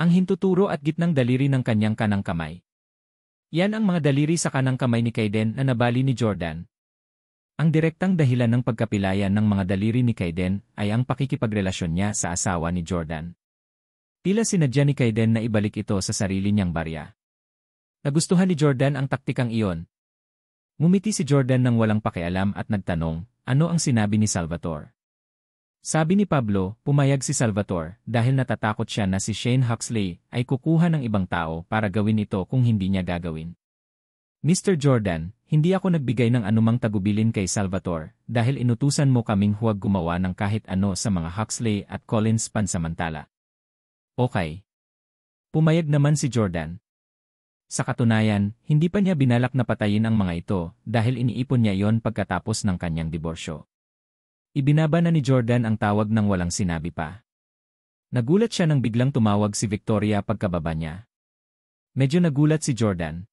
Ang hintuturo at gitnang daliri ng kanyang kanang kamay. Yan ang mga daliri sa kanang kamay ni Kaiden na nabali ni Jordan. Ang direktang dahilan ng pagkapilayan ng mga daliri ni Kaiden ay ang pakikipagrelasyon niya sa asawa ni Jordan. Tila sinadya ni Kaiden na ibalik ito sa sarili niyang barya. Nagustuhan ni Jordan ang taktikang iyon. Ngumiti si Jordan nang walang pakialam at nagtanong, ano ang sinabi ni Salvatore? Sabi ni Pablo, pumayag si Salvatore dahil natatakot siya na si Shane Huxley ay kukuha ng ibang tao para gawin ito kung hindi niya gagawin. Mr. Jordan, hindi ako nagbigay ng anumang tagubilin kay Salvatore dahil inutusan mo kaming huwag gumawa ng kahit ano sa mga Huxley at Collins pansamantala. Okay. Pumayag naman si Jordan. Sa katunayan, hindi pa niya binalak na patayin ang mga ito dahil iniipon niya iyon pagkatapos ng kanyang diborsyo. Ibinaba na ni Jordan ang tawag nang walang sinabi pa. Nagulat siya nang biglang tumawag si Victoria pagkababa niya. Medyo nagulat si Jordan.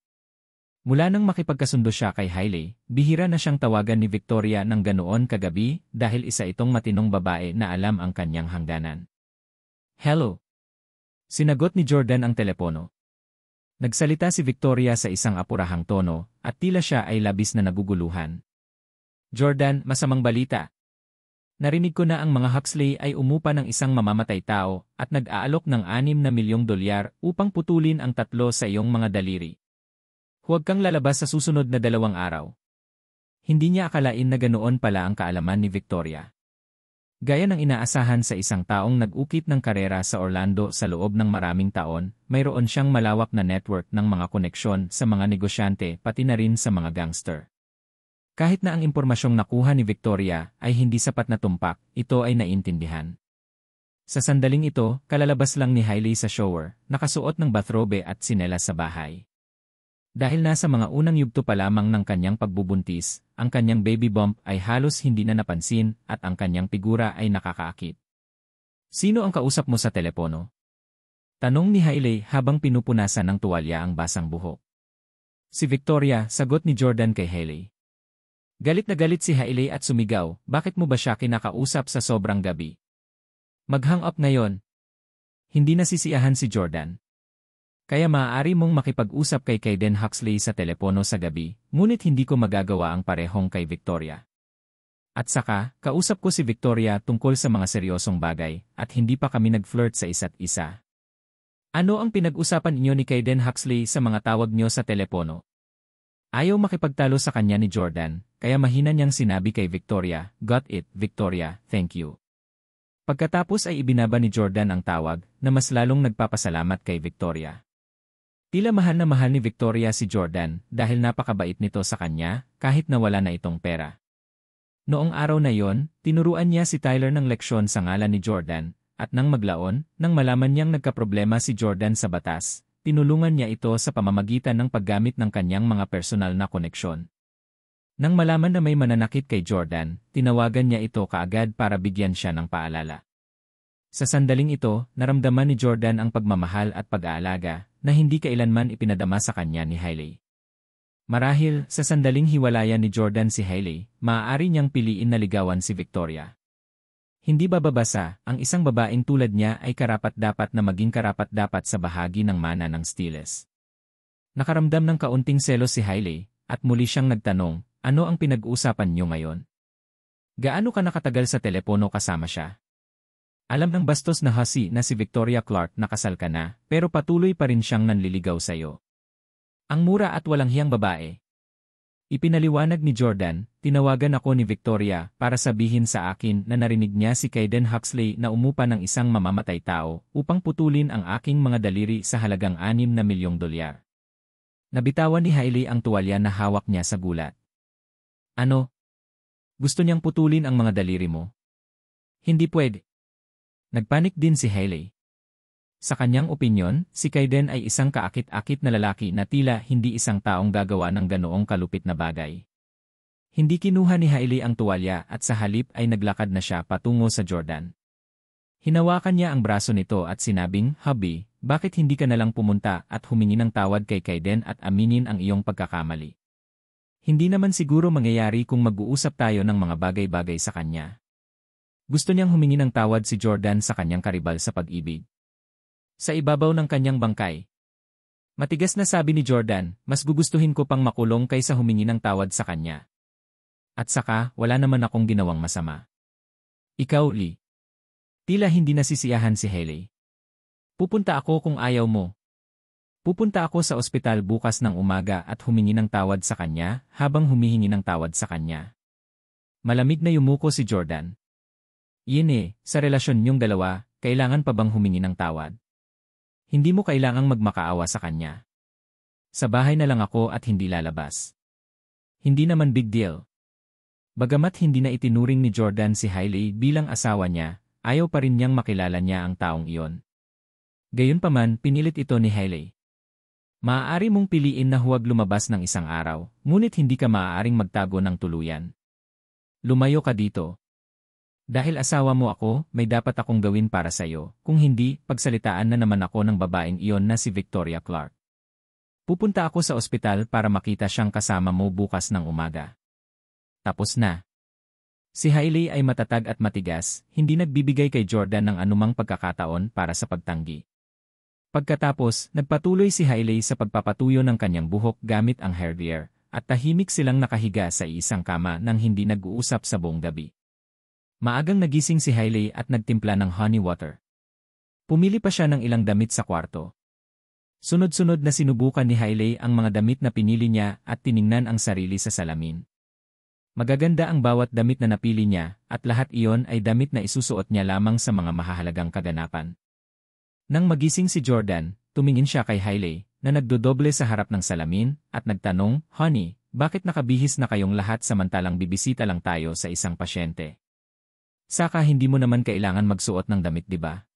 Mula nang makipagkasundo siya kay Hailey, bihira na siyang tawagan ni Victoria ng ganoon kagabi dahil isa itong matinong babae na alam ang kanyang hangganan. Hello. Sinagot ni Jordan ang telepono. Nagsalita si Victoria sa isang apurahang tono at tila siya ay labis na naguguluhan. Jordan, masamang balita. Narinig ko na ang mga Huxley ay umupa ng isang mamamatay tao at nag-aalok ng $6 na milyong upang putulin ang 3 sa iyong mga daliri. Huwag kang lalabas sa susunod na 2 araw. Hindi niya akalain na ganoon pala ang kaalaman ni Victoria. Gaya ng inaasahan sa isang taong nag-ukit ng karera sa Orlando sa loob ng maraming taon, mayroon siyang malawak na network ng mga koneksyon sa mga negosyante pati na rin sa mga gangster. Kahit na ang impormasyong nakuha ni Victoria ay hindi sapat na tumpak, ito ay naintindihan. Sa sandaling ito, kalalabas lang ni Hailey sa shower, nakasuot ng bathrobe at tsinelas sa bahay. Dahil nasa mga unang yugto pa lamang ng kanyang pagbubuntis, ang kanyang baby bump ay halos hindi na napansin at ang kanyang figura ay nakakaakit. Sino ang kausap mo sa telepono? Tanong ni Hailey habang pinupunasan ng tuwalya ang basang buhok. Si Victoria, sagot ni Jordan kay Hailey. Galit na galit si Hailey at sumigaw, bakit mo ba siya kinakausap sa sobrang gabi? Mag-hang up ngayon. Hindi nasisiyahan si Jordan. Kaya maaari mong makipag-usap kay Kaiden Huxley sa telepono sa gabi, ngunit hindi ko magagawa ang parehong kay Victoria. At saka, kausap ko si Victoria tungkol sa mga seryosong bagay, at hindi pa kami nag-flirt sa isa't isa. Ano ang pinag-usapan niyo ni Kaiden Huxley sa mga tawag niyo sa telepono? Ayaw makipagtalo sa kanya ni Jordan, kaya mahina niyang sinabi kay Victoria, got it, Victoria, thank you. Pagkatapos ay ibinaba ni Jordan ang tawag, na mas lalong nagpapasalamat kay Victoria. Tila mahal na mahal ni Victoria si Jordan dahil napakabait nito sa kanya kahit na wala na itong pera. Noong araw na yon, tinuruan niya si Tyler ng leksyon sa ngalan ni Jordan, at nang maglaon, nang malaman niyang nagkaproblema si Jordan sa batas, tinulungan niya ito sa pamamagitan ng paggamit ng kanyang mga personal na koneksyon. Nang malaman na may mananakit kay Jordan, tinawagan niya ito kaagad para bigyan siya ng paalala. Sa sandaling ito, naramdaman ni Jordan ang pagmamahal at pag-aalaga na hindi kailanman ipinadama sa kanya ni Hailey. Marahil, sa sandaling hiwalayan ni Jordan si Hailey, maaari niyang piliin na ligawan si Victoria. Hindi bababasa, ang isang babaeng tulad niya ay karapat-dapat na maging karapat-dapat sa bahagi ng mana ng Stiles. Nakaramdam ng kaunting selos si Hailey, at muli siyang nagtanong, ano ang pinag-uusapan niyo ngayon? Gaano ka nakatagal sa telepono kasama siya? Alam ng bastos na hasi na si Victoria Clark na kasal ka na, pero patuloy pa rin siyang nanliligaw sa'yo. Ang mura at walang hiyang babae. Ipinaliwanag ni Jordan, tinawagan ako ni Victoria para sabihin sa akin na narinig niya si Kaiden Huxley na umupa ng isang mamamatay tao upang putulin ang aking mga daliri sa halagang $6 na milyong. Nabitawan ni Hailey ang tuwalya na hawak niya sa gulat. Ano? Gusto niyang putulin ang mga daliri mo? Hindi pwede. Nagpanik din si Hailey. Sa kanyang opinyon, si Kaiden ay isang kaakit-akit na lalaki na tila hindi isang taong gagawa ng ganoong kalupit na bagay. Hindi kinuha ni Hailey ang tuwalya at sa halip ay naglakad na siya patungo sa Jordan. Hinawakan niya ang braso nito at sinabing, Hubby, bakit hindi ka nalang pumunta at humingi ng tawad kay Kaiden at aminin ang iyong pagkakamali? Hindi naman siguro mangyayari kung mag-uusap tayo ng mga bagay-bagay sa kanya. Gusto niyang humingi ng tawad si Jordan sa kanyang karibal sa pag-ibig. Sa ibabaw ng kanyang bangkay. Matigas na sabi ni Jordan, mas gugustuhin ko pang makulong kaysa humingi ng tawad sa kanya. At saka, wala naman akong ginawang masama. Ikaw, Lee. Tila hindi nasisiyahan si Hailey. Pupunta ako kung ayaw mo. Pupunta ako sa ospital bukas ng umaga at humingi ng tawad sa kanya habang humihingi ng tawad sa kanya. Malamig na yumuko si Jordan. Yun sa relasyon niyong dalawa, kailangan pa bang humingi ng tawad? Hindi mo kailangang magmakaawa sa kanya. Sa bahay na lang ako at hindi lalabas. Hindi naman big deal. Bagamat hindi na itinuring ni Jordan si Hailey bilang asawa niya, ayaw pa rin niyang makilala niya ang taong iyon. Gayunpaman, pinilit ito ni Hailey. Maaari mong piliin na huwag lumabas ng isang araw, ngunit hindi ka maaaring magtago ng tuluyan. Lumayo ka dito. Dahil asawa mo ako, may dapat akong gawin para sa'yo, kung hindi, pagsalitaan na naman ako ng babaeng iyon na si Victoria Clark. Pupunta ako sa ospital para makita siyang kasama mo bukas ng umaga. Tapos na. Si Hailey ay matatag at matigas, hindi nagbibigay kay Jordan ng anumang pagkakataon para sa pagtanggi. Pagkatapos, nagpatuloy si Hailey sa pagpapatuyo ng kanyang buhok gamit ang hair dryer, at tahimik silang nakahiga sa isang kama nang hindi nag-uusap sa buong gabi. Maagang nagising si Hailey at nagtimpla ng honey water. Pumili pa siya ng ilang damit sa kwarto. Sunod-sunod na sinubukan ni Hailey ang mga damit na pinili niya at tiningnan ang sarili sa salamin. Magaganda ang bawat damit na napili niya at lahat iyon ay damit na isusuot niya lamang sa mga mahahalagang kaganapan. Nang magising si Jordan, tumingin siya kay Hailey na nagdodoble sa harap ng salamin at nagtanong, "Honey, bakit nakabihis na kayong lahat samantalang bibisita lang tayo sa isang pasyente? Saka hindi mo naman kailangan magsuot ng damit, di ba?"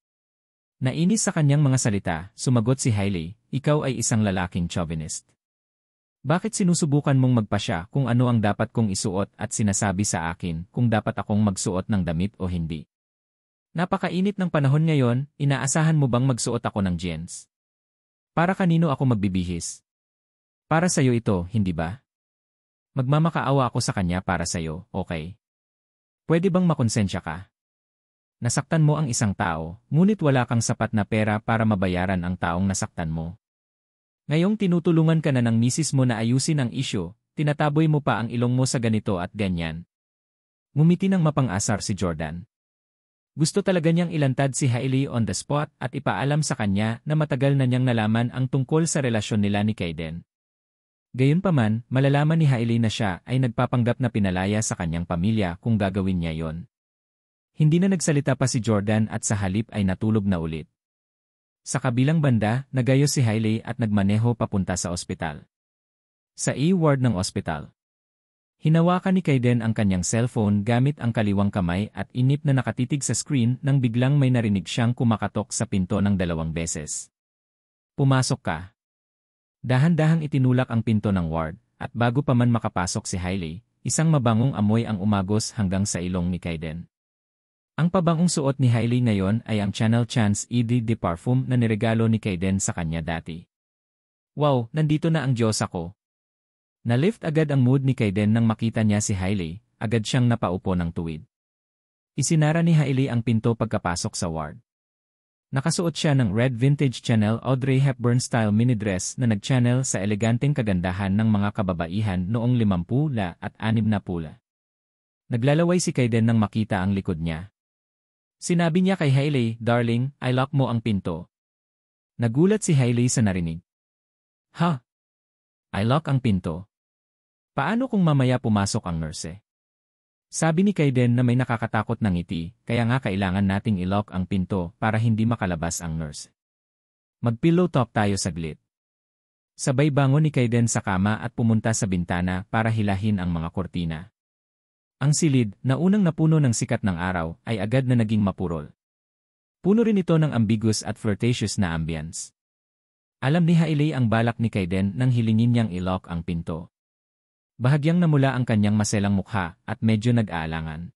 Nainis sa kanyang mga salita, sumagot si Hailey, "Ikaw ay isang lalaking chauvinist. Bakit sinusubukan mong magpasya kung ano ang dapat kong isuot at sinasabi sa akin kung dapat akong magsuot ng damit o hindi? Napakainit ng panahon ngayon, inaasahan mo bang magsuot ako ng jeans? Para kanino ako magbibihis? Para sa'yo ito, hindi ba? Magmamakaawa ako sa kanya para sa'yo, okay? Pwede bang makonsensya ka? Nasaktan mo ang isang tao, ngunit wala kang sapat na pera para mabayaran ang taong nasaktan mo. Ngayong tinutulungan ka na ng misis mo na ayusin ang isyu, tinataboy mo pa ang ilong mo sa ganito at ganyan." Ngumiti ng mapang-asar si Jordan. Gusto talaga niyang ilantad si Hailey on the spot at ipaalam sa kanya na matagal na niyang nalaman ang tungkol sa relasyon nila ni Kayden. Gayunpaman, malalaman ni Hailey na siya ay nagpapanggap na pinalaya sa kanyang pamilya kung gagawin niya yon. Hindi na nagsalita pa si Jordan at sa halip ay natulog na ulit. Sa kabilang banda, nagayo si Hailey at nagmaneho papunta sa ospital. Sa E-ward ng ospital. Hinawakan ni Kayden ang kanyang cellphone gamit ang kaliwang kamay at inip na nakatitig sa screen nang biglang may narinig siyang kumakatok sa pinto ng 2 beses. "Pumasok ka." Dahan-dahang itinulak ang pinto ng ward, at bago pa man makapasok si Hailey, isang mabangong amoy ang umagos hanggang sa ilong ni Kayden. Ang pabangong suot ni Hailey ngayon ay ang Chanel Chance Eau de Parfum na niregalo ni Kayden sa kanya dati. "Wow, nandito na ang Diyosa ko." Na-lift agad ang mood ni Kayden nang makita niya si Hailey, agad siyang napaupo ng tuwid. Isinara ni Hailey ang pinto pagkapasok sa ward. Nakasuot siya ng red vintage Chanel Audrey Hepburn-style mini-dress na nag-channel sa eleganteng kagandahan ng mga kababaihan noong 50 at 60. Naglalaway si Kayden nang makita ang likod niya. Sinabi niya kay Hailey, "Darling, I lock mo ang pinto." Nagulat si Hailey sa narinig. "Ha? I lock ang pinto? Paano kung mamaya pumasok ang nurse?" Sabi ni Kayden na may nakakatakot na ngiti, "Kaya nga kailangan nating i-lock ang pinto para hindi makalabas ang nurse. Mag-pillow talk tayo saglit." Sabay bangon ni Kayden sa kama at pumunta sa bintana para hilahin ang mga kortina. Ang silid, na unang napuno ng sikat ng araw, ay agad na naging mapurol. Puno rin ito ng ambiguous at flirtatious na ambience. Alam ni Hailey ang balak ni Kayden nang hilingin niyang i-lock ang pinto. Bahagyang namula ang kanyang maselang mukha at medyo nag-aalangan.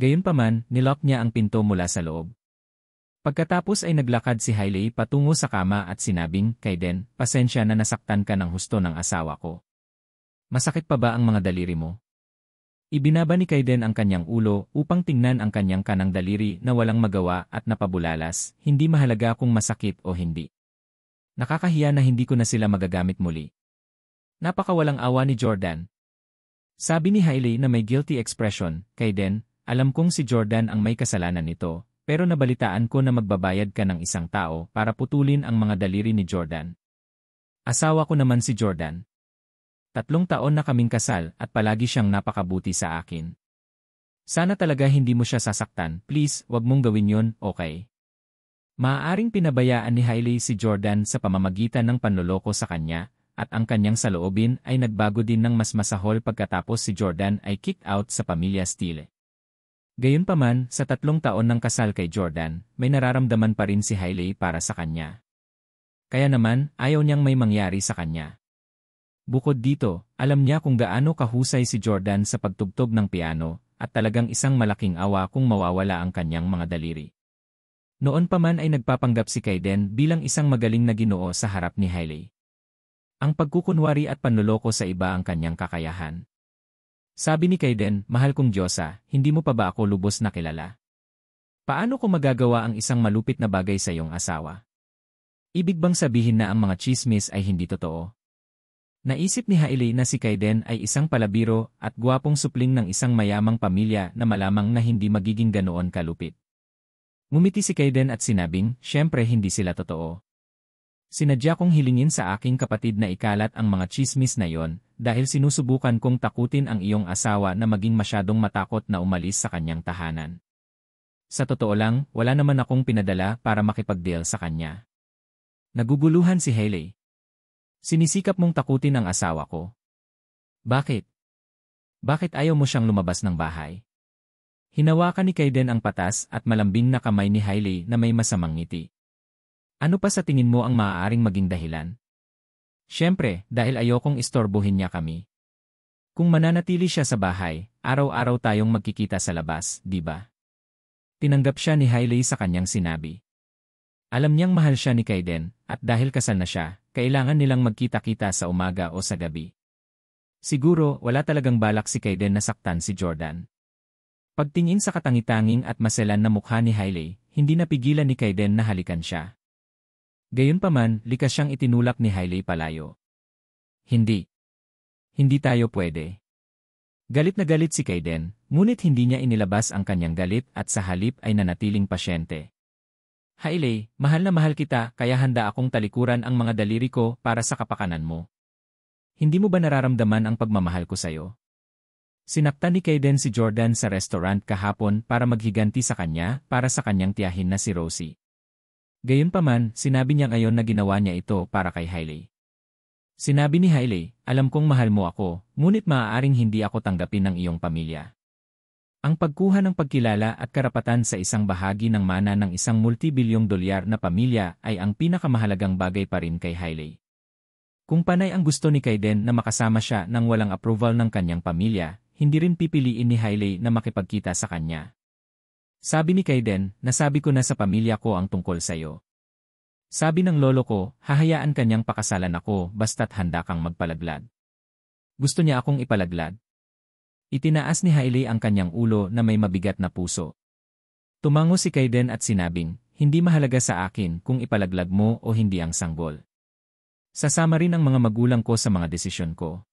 Gayunpaman, nilock niya ang pinto mula sa loob. Pagkatapos ay naglakad si Hailey patungo sa kama at sinabing, "Kayden, pasensya na nasaktan ka ng husto ng asawa ko. Masakit pa ba ang mga daliri mo? Ibinaba ni Kaiden ang kanyang ulo upang tingnan ang kanyang kanang daliri na walang magawa at napabulalas, hindi mahalaga kung masakit o hindi. Nakakahiya na hindi ko na sila magagamit muli. Napakawalang awa ni Jordan. Sabi ni Hailey na may guilty expression, Kaiden, alam kong si Jordan ang may kasalanan nito, pero nabalitaan ko na magbabayad ka ng isang tao para putulin ang mga daliri ni Jordan. Asawa ko naman si Jordan. 3 taon na kaming kasal at palagi siyang napakabuti sa akin. Sana talaga hindi mo siya sasaktan, please, wag mong gawin yon, okay? Maaaring pinabayaan ni Hailey si Jordan sa pamamagitan ng panloloko sa kanya, at ang kanyang saloobin ay nagbago din ng mas masahol pagkatapos si Jordan ay kicked out sa pamilya Steele. Gayunpaman, sa 3 taon ng kasal kay Jordan, may nararamdaman pa rin si Hailey para sa kanya. Kaya naman, ayaw niyang may mangyari sa kanya. Bukod dito, alam niya kung gaano kahusay si Jordan sa pagtugtog ng piano, at talagang isang malaking awa kung mawawala ang kanyang mga daliri. Noon pa man ay nagpapanggap si Kaiden bilang isang magaling na ginoo sa harap ni Hailey. Ang pagkukunwari at panloloko sa iba ang kanyang kakayahan. Sabi ni Kaiden, mahal kong Diyosa, hindi mo pa ba ako lubos na kilala? Paano ko magagawa ang isang malupit na bagay sa iyong asawa? Ibig bang sabihin na ang mga chismis ay hindi totoo? Naisip ni Hailey na si Kaiden ay isang palabiro at gwapong supling ng isang mayamang pamilya na malamang na hindi magiging ganoon kalupit. Ngumiti si Kaiden at sinabing, syempre hindi sila totoo. Sinadya kong hilingin sa aking kapatid na ikalat ang mga chismis na yon dahil sinusubukan kong takutin ang iyong asawa na maging masyadong matakot na umalis sa kanyang tahanan. Sa totoo lang, wala naman akong pinadala para makipag-deal sa kanya. Naguguluhan si Hailey. Sinisikap mong takutin ang asawa ko. Bakit? Bakit ayaw mo siyang lumabas ng bahay? Hinawakan ni Kaiden ang patas at malambing na kamay ni Hailey na may masamang ngiti. Ano pa sa tingin mo ang maaaring maging dahilan? Siyempre, dahil ayokong istorbohin niya kami. Kung mananatili siya sa bahay, araw-araw tayong magkikita sa labas, di ba? Tinanggap siya ni Hailey sa kanyang sinabi. Alam niyang mahal siya ni Kaiden, at dahil kasal na siya, kailangan nilang magkita-kita sa umaga o sa gabi. Siguro, wala talagang balak si Kaiden na saktan si Jordan. Pagtingin sa katangitanging at maselan na mukha ni Hailey, hindi napigilan ni Kaiden na halikan siya. Gayunpaman, likas siyang itinulak ni Hailey palayo. Hindi. Hindi tayo pwede. Galit na galit si Kaiden, ngunit hindi niya inilabas ang kanyang galit at sa halip ay nanatiling pasyente. Hailey, mahal na mahal kita kaya handa akong talikuran ang mga daliri ko para sa kapakanan mo. Hindi mo ba nararamdaman ang pagmamahal ko sa'yo? Sinaktan ni Kaiden si Jordan sa restaurant kahapon para maghiganti sa kanya para sa kanyang tiyahin na si Rosie. Gayunpaman, sinabi niya ngayon na ginawa niya ito para kay Hailey. Sinabi ni Hailey, alam kong mahal mo ako, ngunit maaaring hindi ako tanggapin ng iyong pamilya. Ang pagkuha ng pagkilala at karapatan sa isang bahagi ng mana ng isang multibilyong dolyar na pamilya ay ang pinakamahalagang bagay pa rin kay Hailey. Kung panay ang gusto ni Kaiden na makasama siya nang walang approval ng kanyang pamilya, hindi rin pipiliin ni Hailey na makipagkita sa kanya. Sabi ni Kaiden, nasabi ko na sa pamilya ko ang tungkol sa'yo. Sabi ng lolo ko, hahayaan kanyang pakasalan ako basta't handa kang magpalaglad. Gusto niya akong ipalaglad. Itinaas ni Hailey ang kanyang ulo na may mabigat na puso. Tumango si Kaiden at sinabing, hindi mahalaga sa akin kung ipalaglag mo o hindi ang sanggol. Sasama rin ang mga magulang ko sa mga desisyon ko.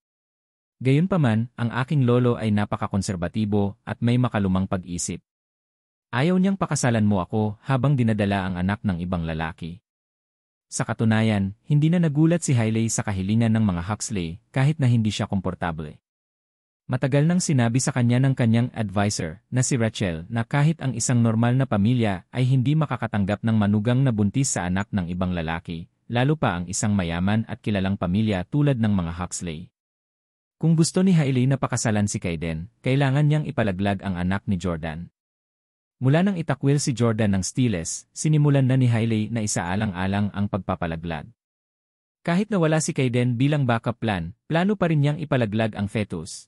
Gayunpaman, ang aking lolo ay napakakonserbatibo at may makalumang pag-isip. Ayaw niyang pakasalan mo ako habang dinadala ang anak ng ibang lalaki. Sa katunayan, hindi na nagulat si Hailey sa kahilingan ng mga Huxley kahit na hindi siya komportable. Matagal nang sinabi sa kanya ng kanyang advisor na si Rachel na kahit ang isang normal na pamilya ay hindi makakatanggap ng manugang na buntis sa anak ng ibang lalaki, lalo pa ang isang mayaman at kilalang pamilya tulad ng mga Huxley. Kung gusto ni Hailey na pakasalan si Kaiden, kailangan niyang ipalaglag ang anak ni Jordan. Mula nang itakwil si Jordan ng Steeles, sinimulan na ni Hailey na isaalang-alang ang pagpapalaglag. Kahit na wala si Kaiden bilang backup plan, plano pa rin niyang ipalaglag ang fetus.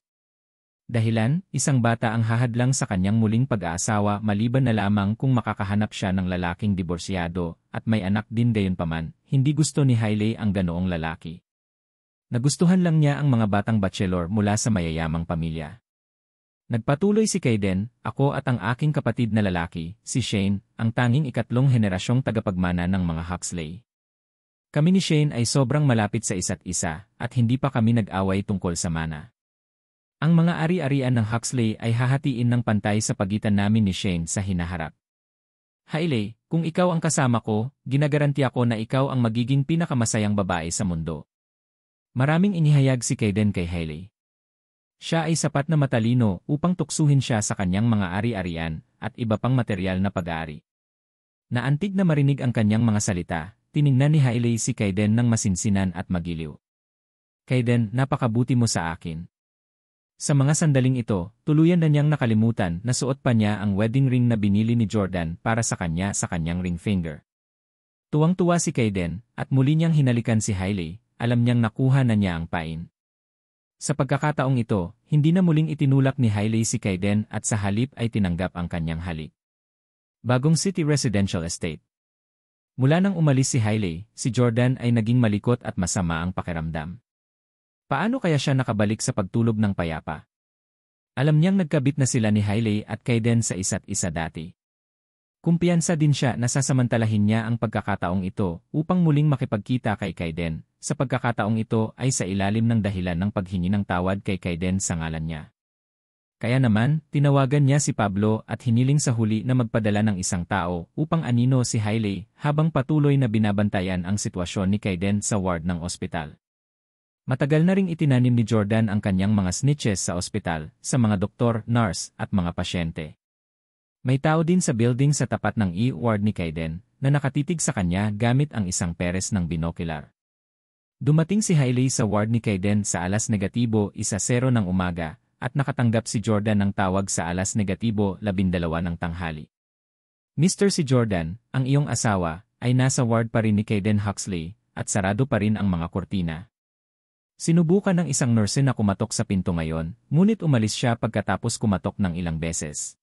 Dahilan, isang bata ang hahadlang sa kanyang muling pag-aasawa maliban na lamang kung makakahanap siya ng lalaking diborsyado at may anak din gayunpaman, hindi gusto ni Hailey ang ganoong lalaki. Nagustuhan lang niya ang mga batang bachelor mula sa mayayamang pamilya. Nagpatuloy si Kayden, ako at ang aking kapatid na lalaki, si Shane, ang tanging ikatlong henerasyong tagapagmana ng mga Huxley. Kami ni Shane ay sobrang malapit sa isa't isa, at hindi pa kami nag-away tungkol sa mana. Ang mga ari-arian ng Huxley ay hahatiin ng pantay sa pagitan namin ni Shane sa hinaharap. Hailey, kung ikaw ang kasama ko, ginagaranti ako na ikaw ang magiging pinakamasayang babae sa mundo. Maraming inihayag si Kayden kay Hailey. Siya ay sapat na matalino upang tuksuhin siya sa kanyang mga ari-arian at iba pang materyal na pag-aari. Naantig na marinig ang kanyang mga salita, tiningnan ni Hailey si Kayden ng masinsinan at magiliw. Kayden, napakabuti mo sa akin. Sa mga sandaling ito, tuluyan na niyang nakalimutan na suot pa niya ang wedding ring na binili ni Jordan para sa kanya sa kanyang ring finger. Tuwang-tuwa si Kayden at muli niyang hinalikan si Hailey, alam niyang nakuha na niya ang pain. Sa pagkakataong ito, hindi na muling itinulak ni Hailey si Kayden at sa halip ay tinanggap ang kanyang halik. Bagong City Residential Estate. Mula nang umalis si Hailey, si Jordan ay naging malikot at masama ang pakiramdam. Paano kaya siya nakabalik sa pagtulog ng payapa? Alam niyang nagkabit na sila ni Hailey at Kayden sa isa't isa dati. Kumpiyansa din siya na sasamantalahin niya ang pagkakataong ito upang muling makipagkita kay Kayden. Sa pagkakataong ito ay sa ilalim ng dahilan ng paghingi ng tawad kay Kayden sa ngalan niya. Kaya naman, tinawagan niya si Pablo at hiniling sa huli na magpadala ng isang tao upang anino si Hailey habang patuloy na binabantayan ang sitwasyon ni Kayden sa ward ng ospital. Matagal na ring itinanim ni Jordan ang kanyang mga snitches sa ospital, sa mga doktor, nurse, at mga pasyente. May tao din sa building sa tapat ng ward ni Kayden na nakatitig sa kanya gamit ang isang peres ng binocular. Dumating si Hailey sa ward ni Kayden sa alas negatibo 1:00 ng umaga at nakatanggap si Jordan ng tawag sa alas negatibo 12 ng tanghali. Mr. si Jordan, ang iyong asawa, ay nasa ward pa rin ni Kayden Huxley at sarado pa rin ang mga kurtina. Sinubukan ng isang nurse na kumatok sa pinto ngayon, ngunit umalis siya pagkatapos kumatok ng ilang beses.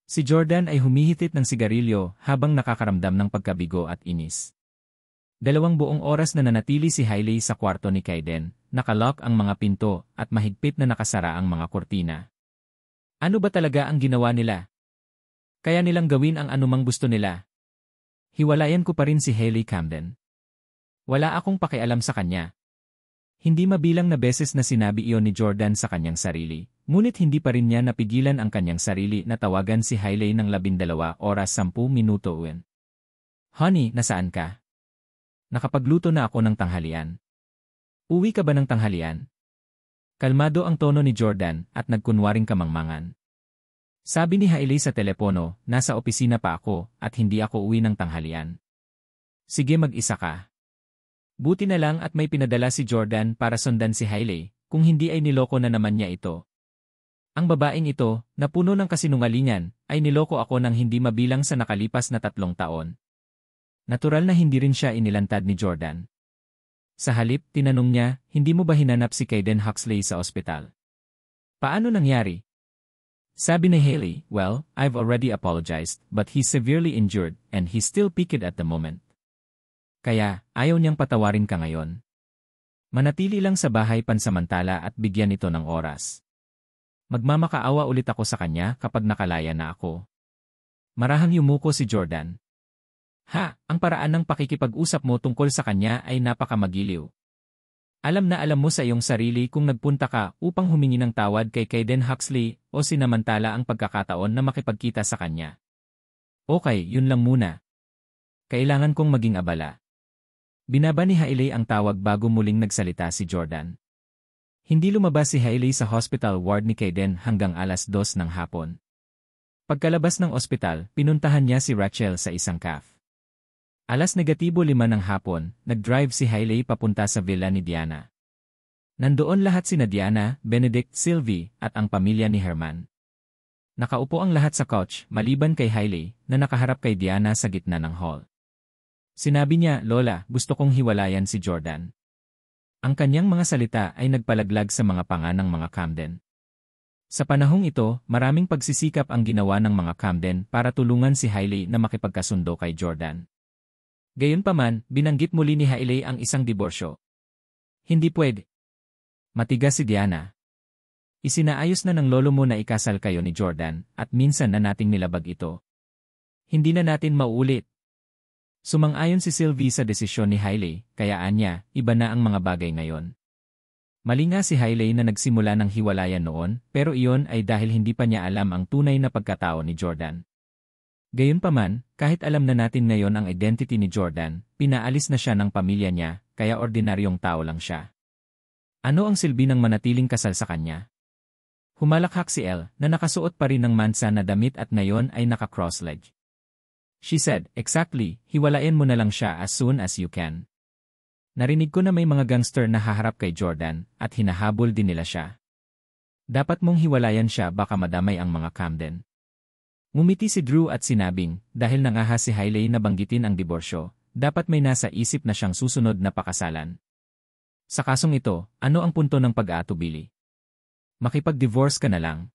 Si Jordan ay humihitit ng sigarilyo habang nakakaramdam ng pagkabigo at inis. 2 buong oras na nanatili si Hailey sa kwarto ni Kayden, nakalock ang mga pinto at mahigpit na nakasara ang mga kurtina. Ano ba talaga ang ginawa nila? Kaya nilang gawin ang anumang gusto nila. Hiwalayan ko pa rin si Hailey Camden. Wala akong pakialam sa kanya. Hindi mabilang na beses na sinabi iyon ni Jordan sa kanyang sarili, ngunit hindi pa rin niya napigilan ang kanyang sarili na tawagan si Hailey ng 12 oras 10 minuto uwin. Honey, nasaan ka? Nakapagluto na ako ng tanghalian. Uwi ka ba ng tanghalian? Kalmado ang tono ni Jordan at nagkunwaring kamangmangan. Sabi ni Hailey sa telepono, nasa opisina pa ako at hindi ako uwi ng tanghalian. Sige, mag-isa ka. Buti na lang at may pinadala si Jordan para sundan si Hailey, kung hindi ay niloko na naman niya ito. Ang babaeng ito, na puno ng kasinungalingan, ay niloko ako ng hindi mabilang sa nakalipas na 3 taon. Natural na hindi rin siya inilantad ni Jordan. Sa halip, tinanong niya, hindi mo ba hinanap si Kayden Huxley sa ospital? Paano nangyari? Sabi ni Hailey, well, I've already apologized, but he's severely injured, and he's still peaked at the moment. Kaya, ayaw niyang patawarin ka ngayon. Manatili lang sa bahay pansamantala at bigyan ito ng oras. Magmamakaawa ulit ako sa kanya kapag nakalaya na ako. Marahang yumuko si Jordan. Ha, ang paraan ng pakikipag-usap mo tungkol sa kanya ay napakamagiliw. Alam na alam mo sa iyong sarili kung nagpunta ka upang humingi ng tawad kay Kayden Huxley o sinamantala ang pagkakataon na makipagkita sa kanya. Okay, yun lang muna. Kailangan kong maging abala. Binaba ni Hailey ang tawag bago muling nagsalita si Jordan. Hindi lumabas si Hailey sa hospital ward ni Kayden hanggang alas 2 ng hapon. Pagkalabas ng ospital, pinuntahan niya si Rachel sa isang cafe. Alas negatibo 5 ng hapon, nag-drive si Hailey papunta sa villa ni Diana. Nandoon lahat sina Diana, Benedict, Sylvie, at ang pamilya ni Herman. Nakaupo ang lahat sa couch, maliban kay Hailey, na nakaharap kay Diana sa gitna ng hall. Sinabi niya, Lola, gusto kong hiwalayan si Jordan. Ang kanyang mga salita ay nagpalaglag sa mga panga ng mga Camden. Sa panahong ito, maraming pagsisikap ang ginawa ng mga Camden para tulungan si Hailey na makipagkasundo kay Jordan. Gayunpaman, binanggit muli ni Hailey ang isang diborsyo. Hindi pwede. Matigas si Diana. Isinaayos na ng lolo mo na ikasal kayo ni Jordan at minsan na nating nilabag ito. Hindi na natin mauulit. Sumang-ayon si Sylvie sa desisyon ni Hailey, kaya anya, iba na ang mga bagay ngayon. Mali nga si Hailey na nagsimula ng hiwalayan noon, pero iyon ay dahil hindi pa niya alam ang tunay na pagkatao ni Jordan. Gayunpaman, kahit alam na natin ngayon ang identity ni Jordan, pinaalis na siya ng pamilya niya, kaya ordinaryong tao lang siya. Ano ang silbi ng manatiling kasal sa kanya? Humalakhak si Elle na nakasuot pa rin ng mansa na damit at ngayon ay naka-cross-leg. She said, "Exactly, hiwalayan mo na lang siya as soon as you can." Narinig ko na may mga gangster na haharap kay Jordan at hinahabol din nila siya. Dapat mong hiwalayan siya baka madamay ang mga Camden. Ngumiti si Drew at sinabing, dahil nangahas si Hailey na banggitin ang diborsyo, dapat may nasa isip na siyang susunod na pakasalan. Sa kasong ito, ano ang punto ng pag-aatubili? Makipag-divorce ka na lang.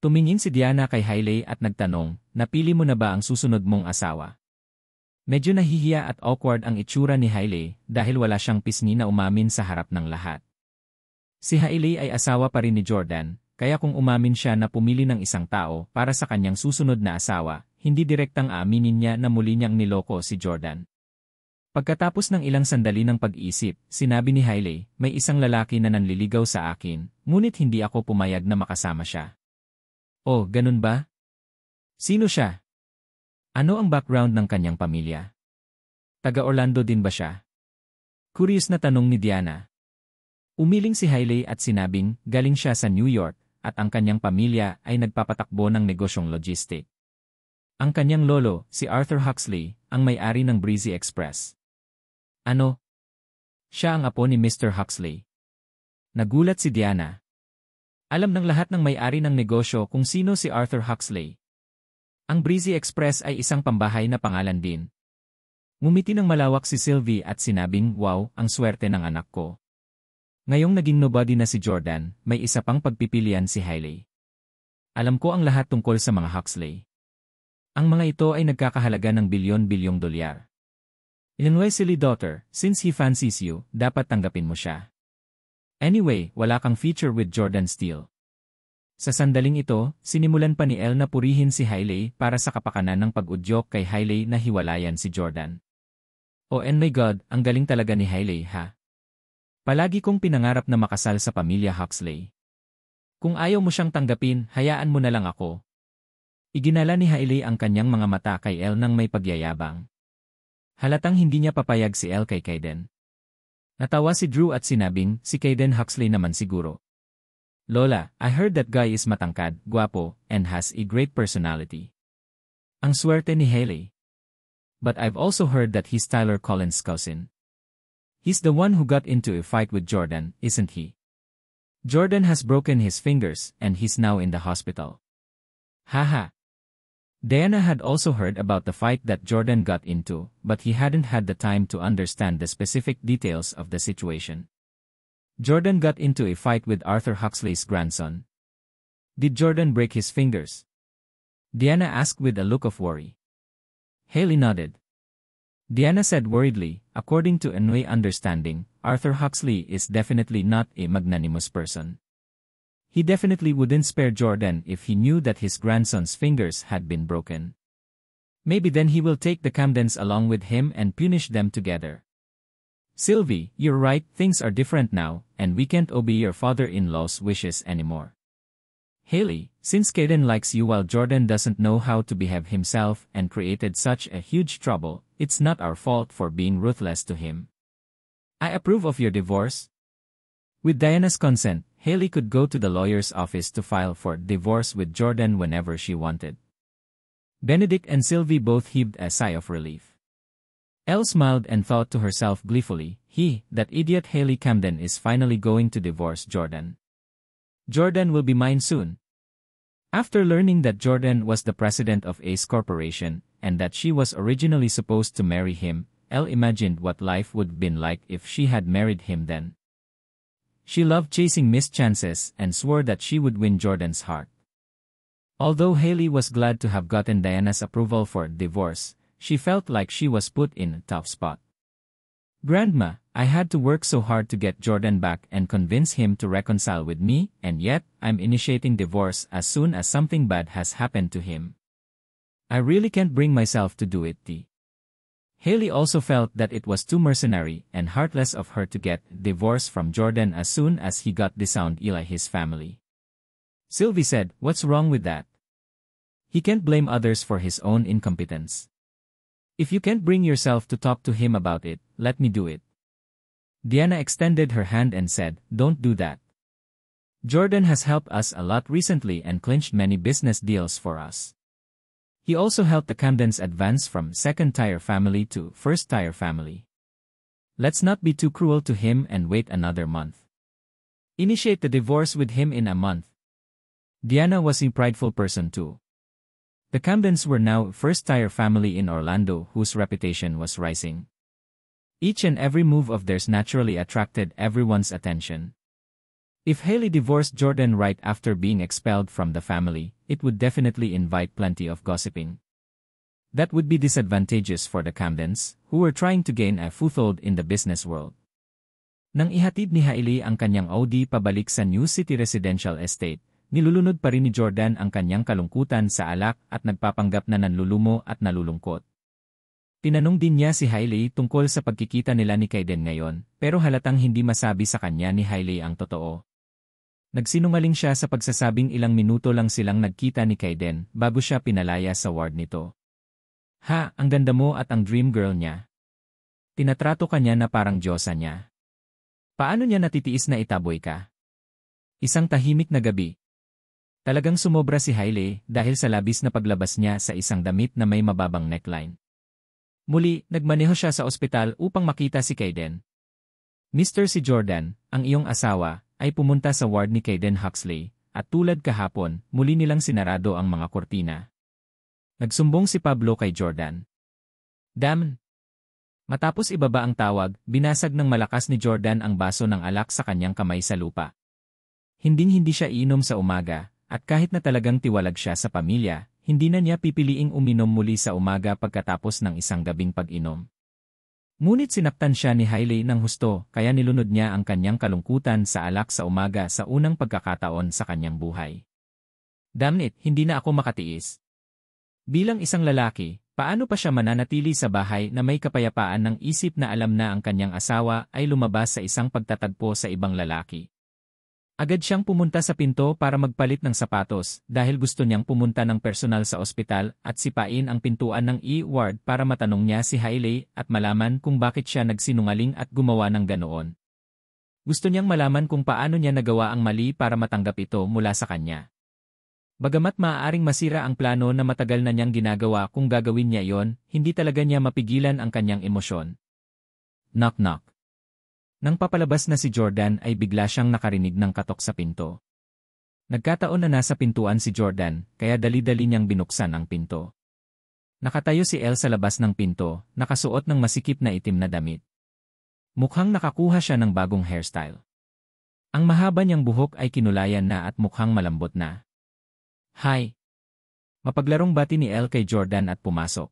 Tumingin si Diana kay Hailey at nagtanong, napili mo na ba ang susunod mong asawa? Medyo nahihiya at awkward ang itsura ni Hailey dahil wala siyang pisngi na umamin sa harap ng lahat. Si Hailey ay asawa pa rin ni Jordan, kaya kung umamin siya na pumili ng isang tao para sa kanyang susunod na asawa, hindi direktang aaminin niya na muli niyang niloko si Jordan. Pagkatapos ng ilang sandali ng pag-iisip, sinabi ni Hailey, may isang lalaki na nanliligaw sa akin, ngunit hindi ako pumayag na makasama siya. Oh, ganun ba? Sino siya? Ano ang background ng kanyang pamilya? Taga-Orlando din ba siya? Curious na tanong ni Diana. Umiling si Hailey at sinabing, galing siya sa New York, at ang kanyang pamilya ay nagpapatakbo ng negosyong logistic. Ang kanyang lolo, si Arthur Huxley, ang may-ari ng Breezy Express. Ano? Siya ang apo ni Mr. Huxley. Nagulat si Diana. Alam ng lahat ng may-ari ng negosyo kung sino si Arthur Huxley. Ang Breezy Express ay isang pambahay na pangalan din. Ngumiti ng malawak si Sylvie at sinabing, wow, ang swerte ng anak ko. Ngayong naging nobody na si Jordan, may isa pang pagpipilian si Hailey. Alam ko ang lahat tungkol sa mga Huxley. Ang mga ito ay nagkakahalaga ng bilyon-bilyong dolyar. Anyway, silly daughter, since he fancies you, dapat tanggapin mo siya. Anyway, wala kang future with Jordan Steele. Sa sandaling ito, sinimulan pa ni Elle na purihin si Hailey para sa kapakanan ng pag-udyok kay Hailey na hiwalayan si Jordan. Oh and my God, ang galing talaga ni Hailey ha. Palagi kong pinangarap na makasal sa pamilya Huxley. Kung ayaw mo siyang tanggapin, hayaan mo na lang ako. Iginala ni Hailey ang kanyang mga mata kay Elle nang may pagyayabang. Halatang hindi niya papayag si Elle kay Kaden. Natawa si Drew at sinabing, si Kaden Huxley naman siguro. Lola, I heard that guy is matangkad, guwapo, and has a great personality. Ang swerte ni Hailey. But I've also heard that he's Tyler Collins' cousin. He's the one who got into a fight with Jordan, isn't he? Jordan has broken his fingers, and he's now in the hospital. Haha. Diana had also heard about the fight that Jordan got into, but he hadn't had the time to understand the specific details of the situation. Jordan got into a fight with Arthur Huxley's grandson. Did Jordan break his fingers? Diana asked with a look of worry. Hailey nodded. Diana said worriedly, according to Enway understanding, Arthur Huxley is definitely not a magnanimous person. He definitely wouldn't spare Jordan if he knew that his grandson's fingers had been broken. Maybe then he will take the Camdens along with him and punish them together. Sylvie, you're right, things are different now, and we can't obey your father-in-law's wishes anymore. Hailey, since Kaden likes you while Jordan doesn't know how to behave himself and created such a huge trouble, it's not our fault for being ruthless to him. I approve of your divorce. With Diana's consent, Hailey could go to the lawyer's office to file for divorce with Jordan whenever she wanted. Benedict and Sylvie both heaved a sigh of relief. Elle smiled and thought to herself gleefully, that idiot Hailey Camden is finally going to divorce Jordan. Jordan will be mine soon. After learning that Jordan was the president of Ace Corporation, and that she was originally supposed to marry him, Elle imagined what life would have been like if she had married him then. She loved chasing missed chances and swore that she would win Jordan's heart. Although Hailey was glad to have gotten Diana's approval for divorce, she felt like she was put in a tough spot. Grandma, I had to work so hard to get Jordan back and convince him to reconcile with me, and yet, I'm initiating divorce as soon as something bad has happened to him. I really can't bring myself to do it. Hailey also felt that it was too mercenary and heartless of her to get divorced from Jordan as soon as he got disowned by his family. Sylvie said, "What's wrong with that? He can't blame others for his own incompetence. If you can't bring yourself to talk to him about it, let me do it." Diana extended her hand and said, "Don't do that. Jordan has helped us a lot recently and clinched many business deals for us. He also helped the Camdens advance from second-tier family to first-tier family. Let's not be too cruel to him and wait another month. Initiate the divorce with him in a month." Diana was a prideful person too. The Camdens were now a first-tier family in Orlando whose reputation was rising. Each and every move of theirs naturally attracted everyone's attention. If Hailey divorced Jordan right after being expelled from the family, it would definitely invite plenty of gossiping. That would be disadvantageous for the Camdens, who were trying to gain a foothold in the business world. Nang ihatid ni Hailey ang kanyang Audi pabalik sa New City Residential Estate, nilulunod pa rin ni Jordan ang kanyang kalungkutan sa alak at nagpapanggap na nanlulumo at nalulungkot. Tinanong din niya si Hailey tungkol sa pagkikita nila ni Kayden ngayon, pero halatang hindi masabi sa kanya ni Hailey ang totoo. Nagsinungaling siya sa pagsasabing ilang minuto lang silang nagkita ni Kayden bago siya pinalaya sa ward nito. "Ha, ang ganda mo at ang dream girl niya. Tinatrato ka niya na parang diyosa niya. Paano niya natitiis na itaboy ka?" Isang tahimik na gabi. Talagang sumobra si Hailey dahil sa labis na paglabas niya sa isang damit na may mababang neckline. Muli, nagmaneho siya sa ospital upang makita si Kayden. "Mr. si Jordan, ang iyong asawa, ay pumunta sa ward ni Kayden Huxley, at tulad kahapon, muli nilang sinarado ang mga kortina." Nagsumbong si Pablo kay Jordan. "Damn!" Matapos ibaba ang tawag, binasag ng malakas ni Jordan ang baso ng alak sa kanyang kamay sa lupa. Hinding-hindi siya iinom sa umaga, at kahit na talagang tiwalag siya sa pamilya, hindi na niya pipiliing uminom muli sa umaga pagkatapos ng isang gabing pag-inom. Ngunit sinaktan siya ni Hailey ng husto kaya nilunod niya ang kanyang kalungkutan sa alak sa umaga sa unang pagkakataon sa kanyang buhay. "Damn it, hindi na ako makatiis." Bilang isang lalaki, paano pa siya mananatili sa bahay na may kapayapaan ng isip na alam na ang kanyang asawa ay lumabas sa isang pagtatagpo sa ibang lalaki? Agad siyang pumunta sa pinto para magpalit ng sapatos dahil gusto niyang pumunta ng personal sa ospital at sipain ang pintuan ng E-ward para matanong niya si Hailey at malaman kung bakit siya nagsinungaling at gumawa ng ganoon. Gusto niyang malaman kung paano niya nagawa ang mali para matanggap ito mula sa kanya. Bagamat maaaring masira ang plano na matagal na niyang ginagawa kung gagawin niya iyon, hindi talaga niya mapigilan ang kanyang emosyon. Knock knock. Nang papalabas na si Jordan ay bigla siyang nakarinig ng katok sa pinto. Nagkataon na nasa pintuan si Jordan, kaya dali-dali niyang binuksan ang pinto. Nakatayo si Elle sa labas ng pinto, nakasuot ng masikip na itim na damit. Mukhang nakakuha siya ng bagong hairstyle. Ang mahaba niyang buhok ay kinulayan na at mukhang malambot na. "Hi." Mapaglarong bati ni Elle kay Jordan at pumasok.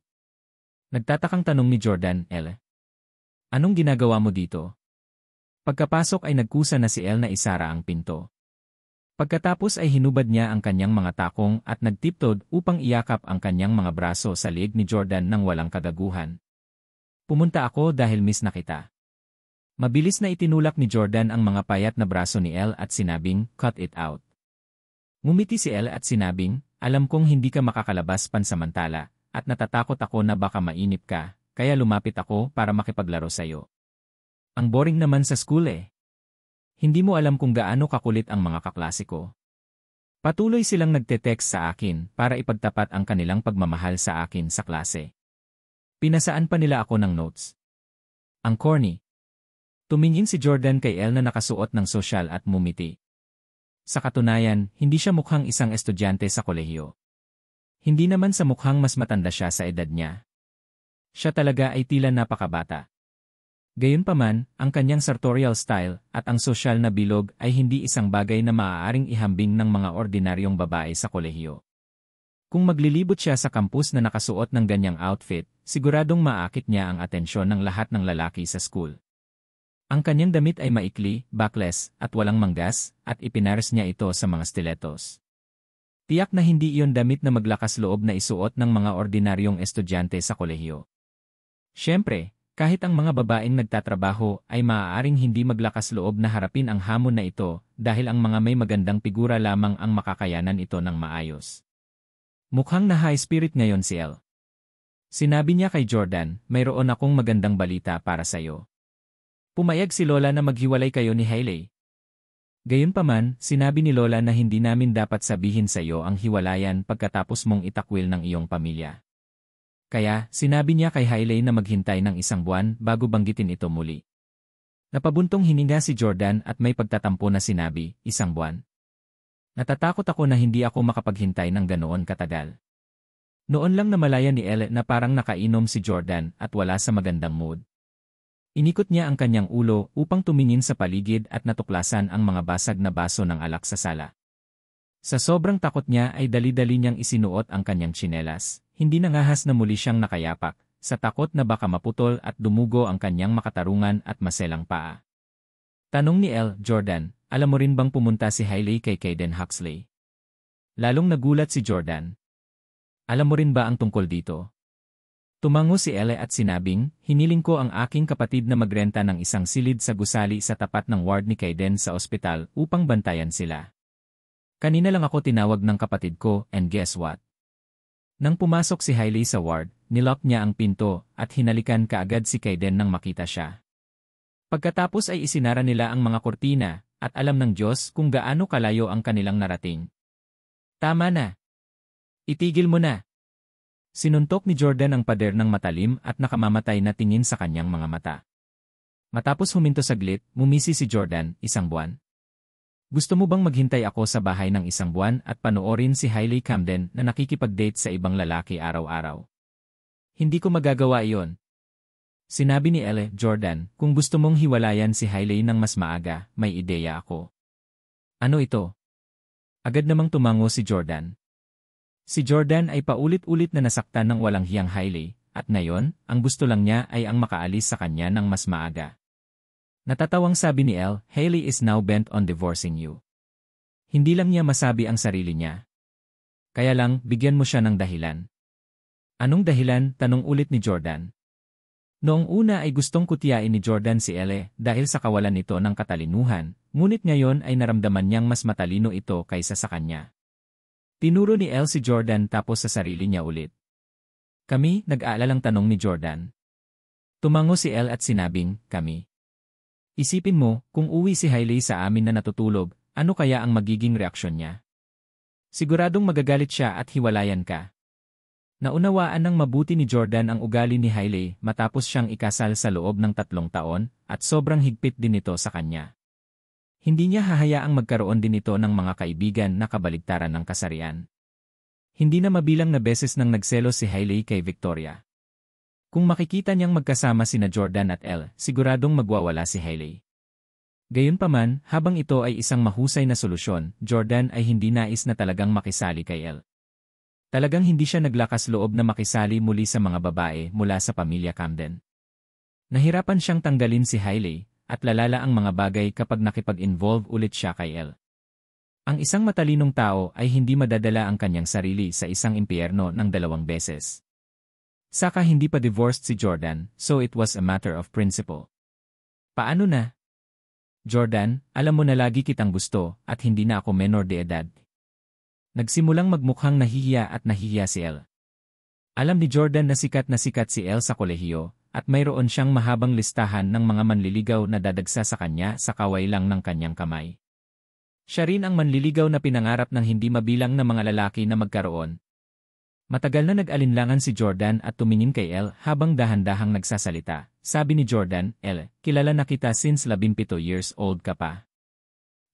Nagtatakang tanong ni Jordan, "Elle, anong ginagawa mo dito?" Pagkapasok ay nagkusa na si Elle na isara ang pinto. Pagkatapos ay hinubad niya ang kanyang mga takong at nagtiptoed upang iyakap ang kanyang mga braso sa liig ni Jordan nang walang kagaguhan. "Pumunta ako dahil miss na kita." Mabilis na itinulak ni Jordan ang mga payat na braso ni Elle at sinabing, "Cut it out." Ngumiti si Elle at sinabing, "Alam kong hindi ka makakalabas pansamantala, at natatakot ako na baka mainip ka, kaya lumapit ako para makipaglaro sa'yo. Ang boring naman sa school eh. Hindi mo alam kung gaano kakulit ang mga kaklase ko." Patuloy silang nagte-text sa akin para ipagtapat ang kanilang pagmamahal sa akin sa klase. Pinasaan pa nila ako ng notes. Ang corny. Tumingin si Jordan kay Elle na nakasuot ng sosyal at mumiti. Sa katunayan, hindi siya mukhang isang estudyante sa kolehiyo. Hindi naman sa mukhang mas matanda siya sa edad niya. Siya talaga ay tila napakabata. Gayunpaman, ang kanyang sartorial style at ang sosyal na bilog ay hindi isang bagay na maaaring ihambing ng mga ordinaryong babae sa kolehiyo. Kung maglilibot siya sa campus na nakasuot ng ganyang outfit, siguradong maakit niya ang atensyon ng lahat ng lalaki sa school. Ang kanyang damit ay maikli, backless, at walang manggas, at ipinares niya ito sa mga stilettos. Tiyak na hindi iyon damit na maglakas loob na isuot ng mga ordinaryong estudyante sa kolehiyo. Siyempre, kahit ang mga babaeng nagtatrabaho ay maaaring hindi maglakas loob na harapin ang hamon na ito dahil ang mga may magandang figura lamang ang makakayanan ito ng maayos. Mukhang na high spirit ngayon si Elle. Sinabi niya kay Jordan, mayroon akong magandang balita para sayo. Pumayag si Lola na maghiwalay kayo ni Hailey. Gayunpaman, sinabi ni Lola na hindi namin dapat sabihin sa iyo ang hiwalayan pagkatapos mong itakwil ng iyong pamilya. Kaya, sinabi niya kay Hailey na maghintay ng 1 buwan bago banggitin ito muli. Napabuntong hininga si Jordan at may pagtatampo na sinabi, 1 buwan. Natatakot ako na hindi ako makapaghintay ng ganoon katagal. Noon lang namalaya ni Elle na parang nakainom si Jordan at wala sa magandang mood. Inikot niya ang kanyang ulo upang tumingin sa paligid at natuklasan ang mga basag na baso ng alak sa sala. Sa sobrang takot niya ay dali-dali niyang isinuot ang kanyang tsinelas, hindi nangahas na muli siyang nakayapak, sa takot na baka maputol at dumugo ang kanyang makatarungan at maselang paa. Tanong ni Elle, Jordan, alam mo rin bang pumunta si Hailey kay Kaden Huxley? Lalong nagulat si Jordan. Alam mo rin ba ang tungkol dito? Tumango si Elle at sinabing, hiniling ko ang aking kapatid na magrenta ng isang silid sa gusali sa tapat ng ward ni Kaden sa ospital upang bantayan sila. Kanina lang ako tinawag ng kapatid ko, and guess what? Nang pumasok si Hailey sa ward, nilock niya ang pinto at hinalikan kaagad si Kaden nang makita siya. Pagkatapos ay isinara nila ang mga kurtina at alam ng Diyos kung gaano kalayo ang kanilang narating. Tama na. Itigil mo na. Sinuntok ni Jordan ang pader ng matalim at nakamamatay na tingin sa kanyang mga mata. Matapos huminto saglit, mumisi si Jordan, 1 buwan. Gusto mo bang maghintay ako sa bahay ng 1 buwan at panoorin si Hailey Camden na nakikipag-date sa ibang lalaki araw-araw? Hindi ko magagawa iyon. Sinabi ni Elle, Jordan, kung gusto mong hiwalayan si Hailey ng mas maaga, may ideya ako. Ano ito? Agad namang tumango si Jordan. Si Jordan ay paulit-ulit na nasaktan ng walang hiyang Hailey, at ngayon, ang gusto lang niya ay ang makaalis sa kanya ng mas maaga. Natatawang sabi ni Elle, Hailey is now bent on divorcing you. Hindi lang niya masabi ang sarili niya. Kaya lang, bigyan mo siya ng dahilan. Anong dahilan? Tanong ulit ni Jordan. Noong una ay gustong kutiyain ni Jordan si Elle dahil sa kawalan nito ng katalinuhan, ngunit ngayon ay naramdaman niyang mas matalino ito kaysa sa kanya. Tinuro ni Elle si Jordan tapos sa sarili niya ulit. Kami, nag-aalalang tanong ni Jordan. Tumango si Elle at sinabing, kami. Isipin mo, kung uwi si Hailey sa amin na natutulog, ano kaya ang magiging reaksyon niya? Siguradong magagalit siya at hiwalayan ka. Naunawaan ng mabuti ni Jordan ang ugali ni Hailey matapos siyang ikasal sa loob ng 3 taon at sobrang higpit din ito sa kanya. Hindi niya hahayaang magkaroon din ito ng mga kaibigan na kabaligtaran ng kasarian. Hindi na mabilang na beses nang nagselos si Hailey kay Victoria. Kung makikita niyang magkasama sina Jordan at Elle, siguradong magwawala si Hailey. Gayunpaman, habang ito ay isang mahusay na solusyon, Jordan ay hindi nais na talagang makisali kay Elle. Talagang hindi siya naglakas loob na makisali muli sa mga babae mula sa pamilya Camden. Nahirapan siyang tanggalin si Hailey, at lalala ang mga bagay kapag nakipag-involve ulit siya kay Elle. Ang isang matalinong tao ay hindi madadala ang kanyang sarili sa isang impyerno ng 2 beses. Saka hindi pa divorced si Jordan, so it was a matter of principle. Paano na? Jordan, alam mo na lagi kitang gusto at hindi na ako menor de edad. Nagsimulang magmukhang nahihiya at nahihiya si Elle. Alam ni Jordan na sikat si Elle sa kolehiyo, at mayroon siyang mahabang listahan ng mga manliligaw na dadagsa sa kanya sa kaway lang ng kanyang kamay. Siya rin ang manliligaw na pinangarap ng hindi mabilang na mga lalaki na magkaroon. Matagal na nag-alinlangan si Jordan at tumingin kay Elle habang dahan-dahang nagsasalita. Sabi ni Jordan, Elle, kilala na kita since 17 years old ka pa.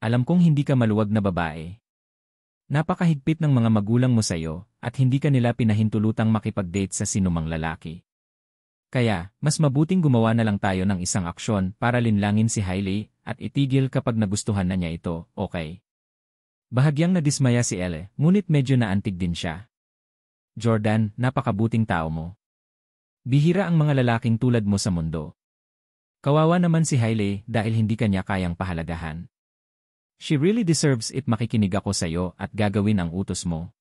Alam kong hindi ka maluwag na babae. Napakahigpit ng mga magulang mo sa'yo at hindi ka nila pinahintulutang makipag-date sa sinumang lalaki. Kaya, mas mabuting gumawa na lang tayo ng isang aksyon para linlangin si Hailey at itigil kapag nagustuhan na niya ito, okay? Bahagyang nadismaya si Elle, ngunit medyo naantig din siya. Jordan, napakabuting tao mo. Bihira ang mga lalaking tulad mo sa mundo. Kawawa naman si Hailey dahil hindi kanya kayang pahalagahan. She really deserves it, makikinig ako sa'yo at gagawin ang utos mo.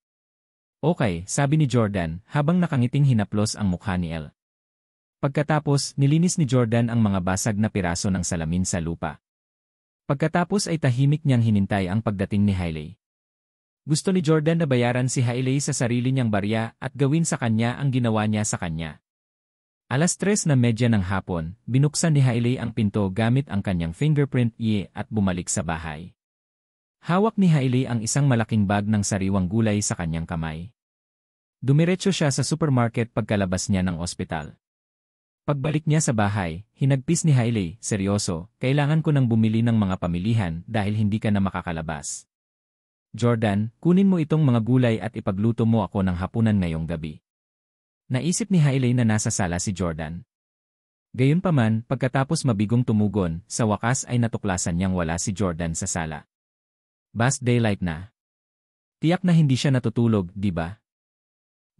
Okay, sabi ni Jordan habang nakangiting hinaplos ang mukha ni Elle. Pagkatapos, nilinis ni Jordan ang mga basag na piraso ng salamin sa lupa. Pagkatapos ay tahimik niyang hinintay ang pagdating ni Hailey. Gusto ni Jordan na bayaran si Hailey sa sarili niyang barya at gawin sa kanya ang ginawa niya sa kanya. 3:30 ng hapon, binuksan ni Hailey ang pinto gamit ang kanyang fingerprint at bumalik sa bahay. Hawak ni Hailey ang isang malaking bag ng sariwang gulay sa kanyang kamay. Dumiretso siya sa supermarket pagkalabas niya ng ospital. Pagbalik niya sa bahay, hinagpis ni Hailey, seryoso, kailangan ko nang bumili ng mga pamilihan dahil hindi ka na makakalabas. Jordan, kunin mo itong mga gulay at ipagluto mo ako ng hapunan ngayong gabi. Naisip ni Hailey na nasa sala si Jordan. Gayunpaman, pagkatapos mabigong tumugon, sa wakas ay natuklasan niyang wala si Jordan sa sala. Past daylight na. Tiyak na hindi siya natutulog, di ba?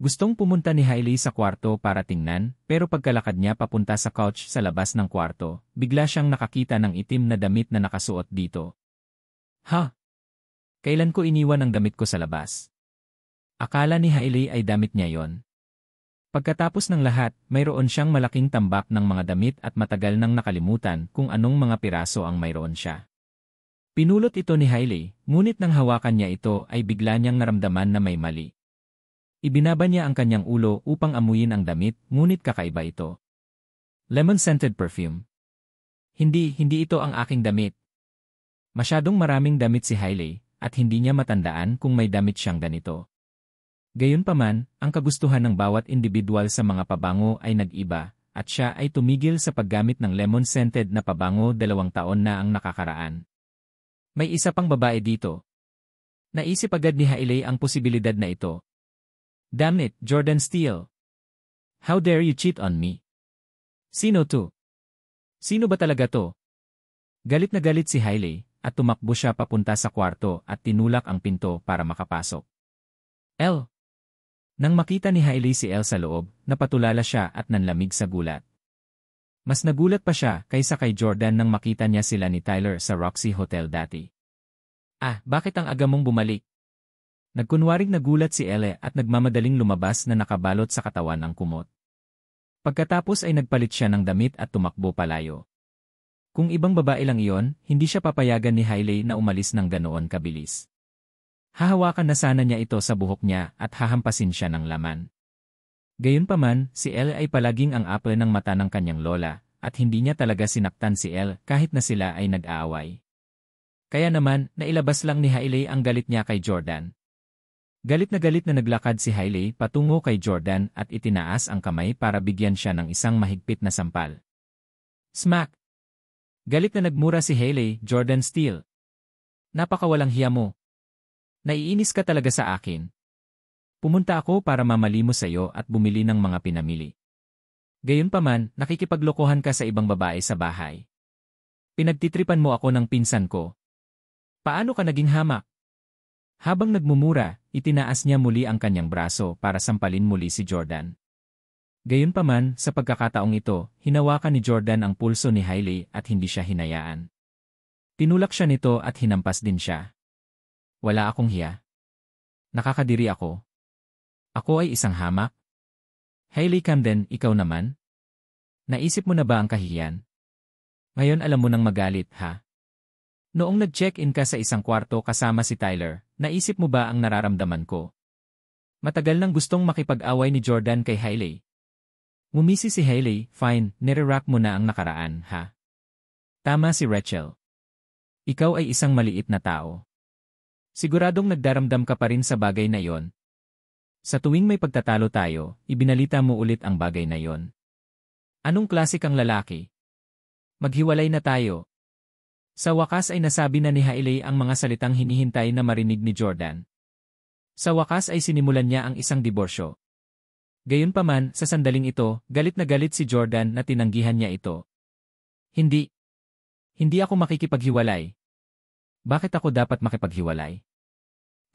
Gustong pumunta ni Hailey sa kwarto para tingnan, pero pagkalakad niya papunta sa couch sa labas ng kwarto, bigla siyang nakakita ng itim na damit na nakasuot dito. Ha? Kailan ko iniwan ang damit ko sa labas? Akala ni Hailey ay damit niya yon. Pagkatapos ng lahat, mayroon siyang malaking tambak ng mga damit at matagal nang nakalimutan kung anong mga piraso ang mayroon siya. Pinulot ito ni Hailey, ngunit nang hawakan niya ito ay bigla niyang naramdaman na may mali. Ibinaba niya ang kanyang ulo upang amuyin ang damit, ngunit kakaiba ito. Lemon-scented perfume. Hindi ito ang aking damit. Masyadong maraming damit si Hailey, at hindi niya matandaan kung may damit siyang ganito. Gayunpaman, ang kagustuhan ng bawat individual sa mga pabango ay nag-iba, at siya ay tumigil sa paggamit ng lemon-scented na pabango 2 taon na ang nakakaraan. May isa pang babae dito. Naisip agad ni Hailey ang posibilidad na ito. Damn it, Jordan Steele. How dare you cheat on me? Sino to? Sino ba talaga to? Galit na galit si Hailey, at tumakbo siya papunta sa kwarto at tinulak ang pinto para makapasok. Elle. Nang makita ni Hailey si Elle sa loob, napatulala siya at nanlamig sa gulat. Mas nagulat pa siya kaysa kay Jordan nang makita niya sila ni Tyler sa Roxy Hotel dati. Bakit ang aga mong bumalik? Nagkunwaring nagulat si Elle at nagmamadaling lumabas na nakabalot sa katawan ang kumot. Pagkatapos ay nagpalit siya ng damit at tumakbo palayo. Kung ibang babae lang iyon, hindi siya papayagan ni Hailey na umalis ng ganoon kabilis. Hahawakan na sana niya ito sa buhok niya at hahampasin siya ng laman. Gayunpaman, si Elle ay palaging ang apple ng mata ng kanyang lola, at hindi niya talaga sinaktan si Elle kahit na sila ay nag-aaway. Kaya naman, nailabas lang ni Hailey ang galit niya kay Jordan. Galit na naglakad si Hailey patungo kay Jordan at itinaas ang kamay para bigyan siya ng isang mahigpit na sampal. Smack! Galit na nagmura si Hailey, Jordan Steele. Napakawalang hiya mo. Naiinis ka talaga sa akin. Pumunta ako para mamali mo sa'yo at bumili ng mga pinamili. Gayunpaman, nakikipaglokohan ka sa ibang babae sa bahay. Pinagtitripan mo ako ng pinsan ko. Paano ka naging hamak? Habang nagmumura, itinaas niya muli ang kanyang braso para sampalin muli si Jordan. Gayunpaman, sa pagkakataong ito, hinawakan ni Jordan ang pulso ni Hailey at hindi siya hinayaan. Tinulak siya nito at hinampas din siya. Wala akong hiya. Nakakadiri ako. Ako ay isang hamak? Hailey Camden, ikaw naman? Naisip mo na ba ang kahihiyan? Ngayon alam mo nang magalit, ha? Noong nag-check-in ka sa isang kwarto kasama si Tyler, naisip mo ba ang nararamdaman ko? Matagal nang gustong makipag-away ni Jordan kay Hailey. Ngumisi si Hailey, fine, nire-rack mo na ang nakaraan, ha? Tama si Rachel. Ikaw ay isang maliit na tao. Siguradong nagdaramdam ka pa rin sa bagay na yon. Sa tuwing may pagtatalo tayo, ibinalita mo ulit ang bagay na yon. Anong klase kang lalaki? Maghiwalay na tayo. Sa wakas ay nasabi na ni Hailey ang mga salitang hinihintay na marinig ni Jordan. Sa wakas ay sinimulan niya ang isang diborsyo. Gayunpaman, sa sandaling ito, galit na galit si Jordan na tinanggihan niya ito. Hindi. Hindi ako makikipaghiwalay. Bakit ako dapat makipaghiwalay?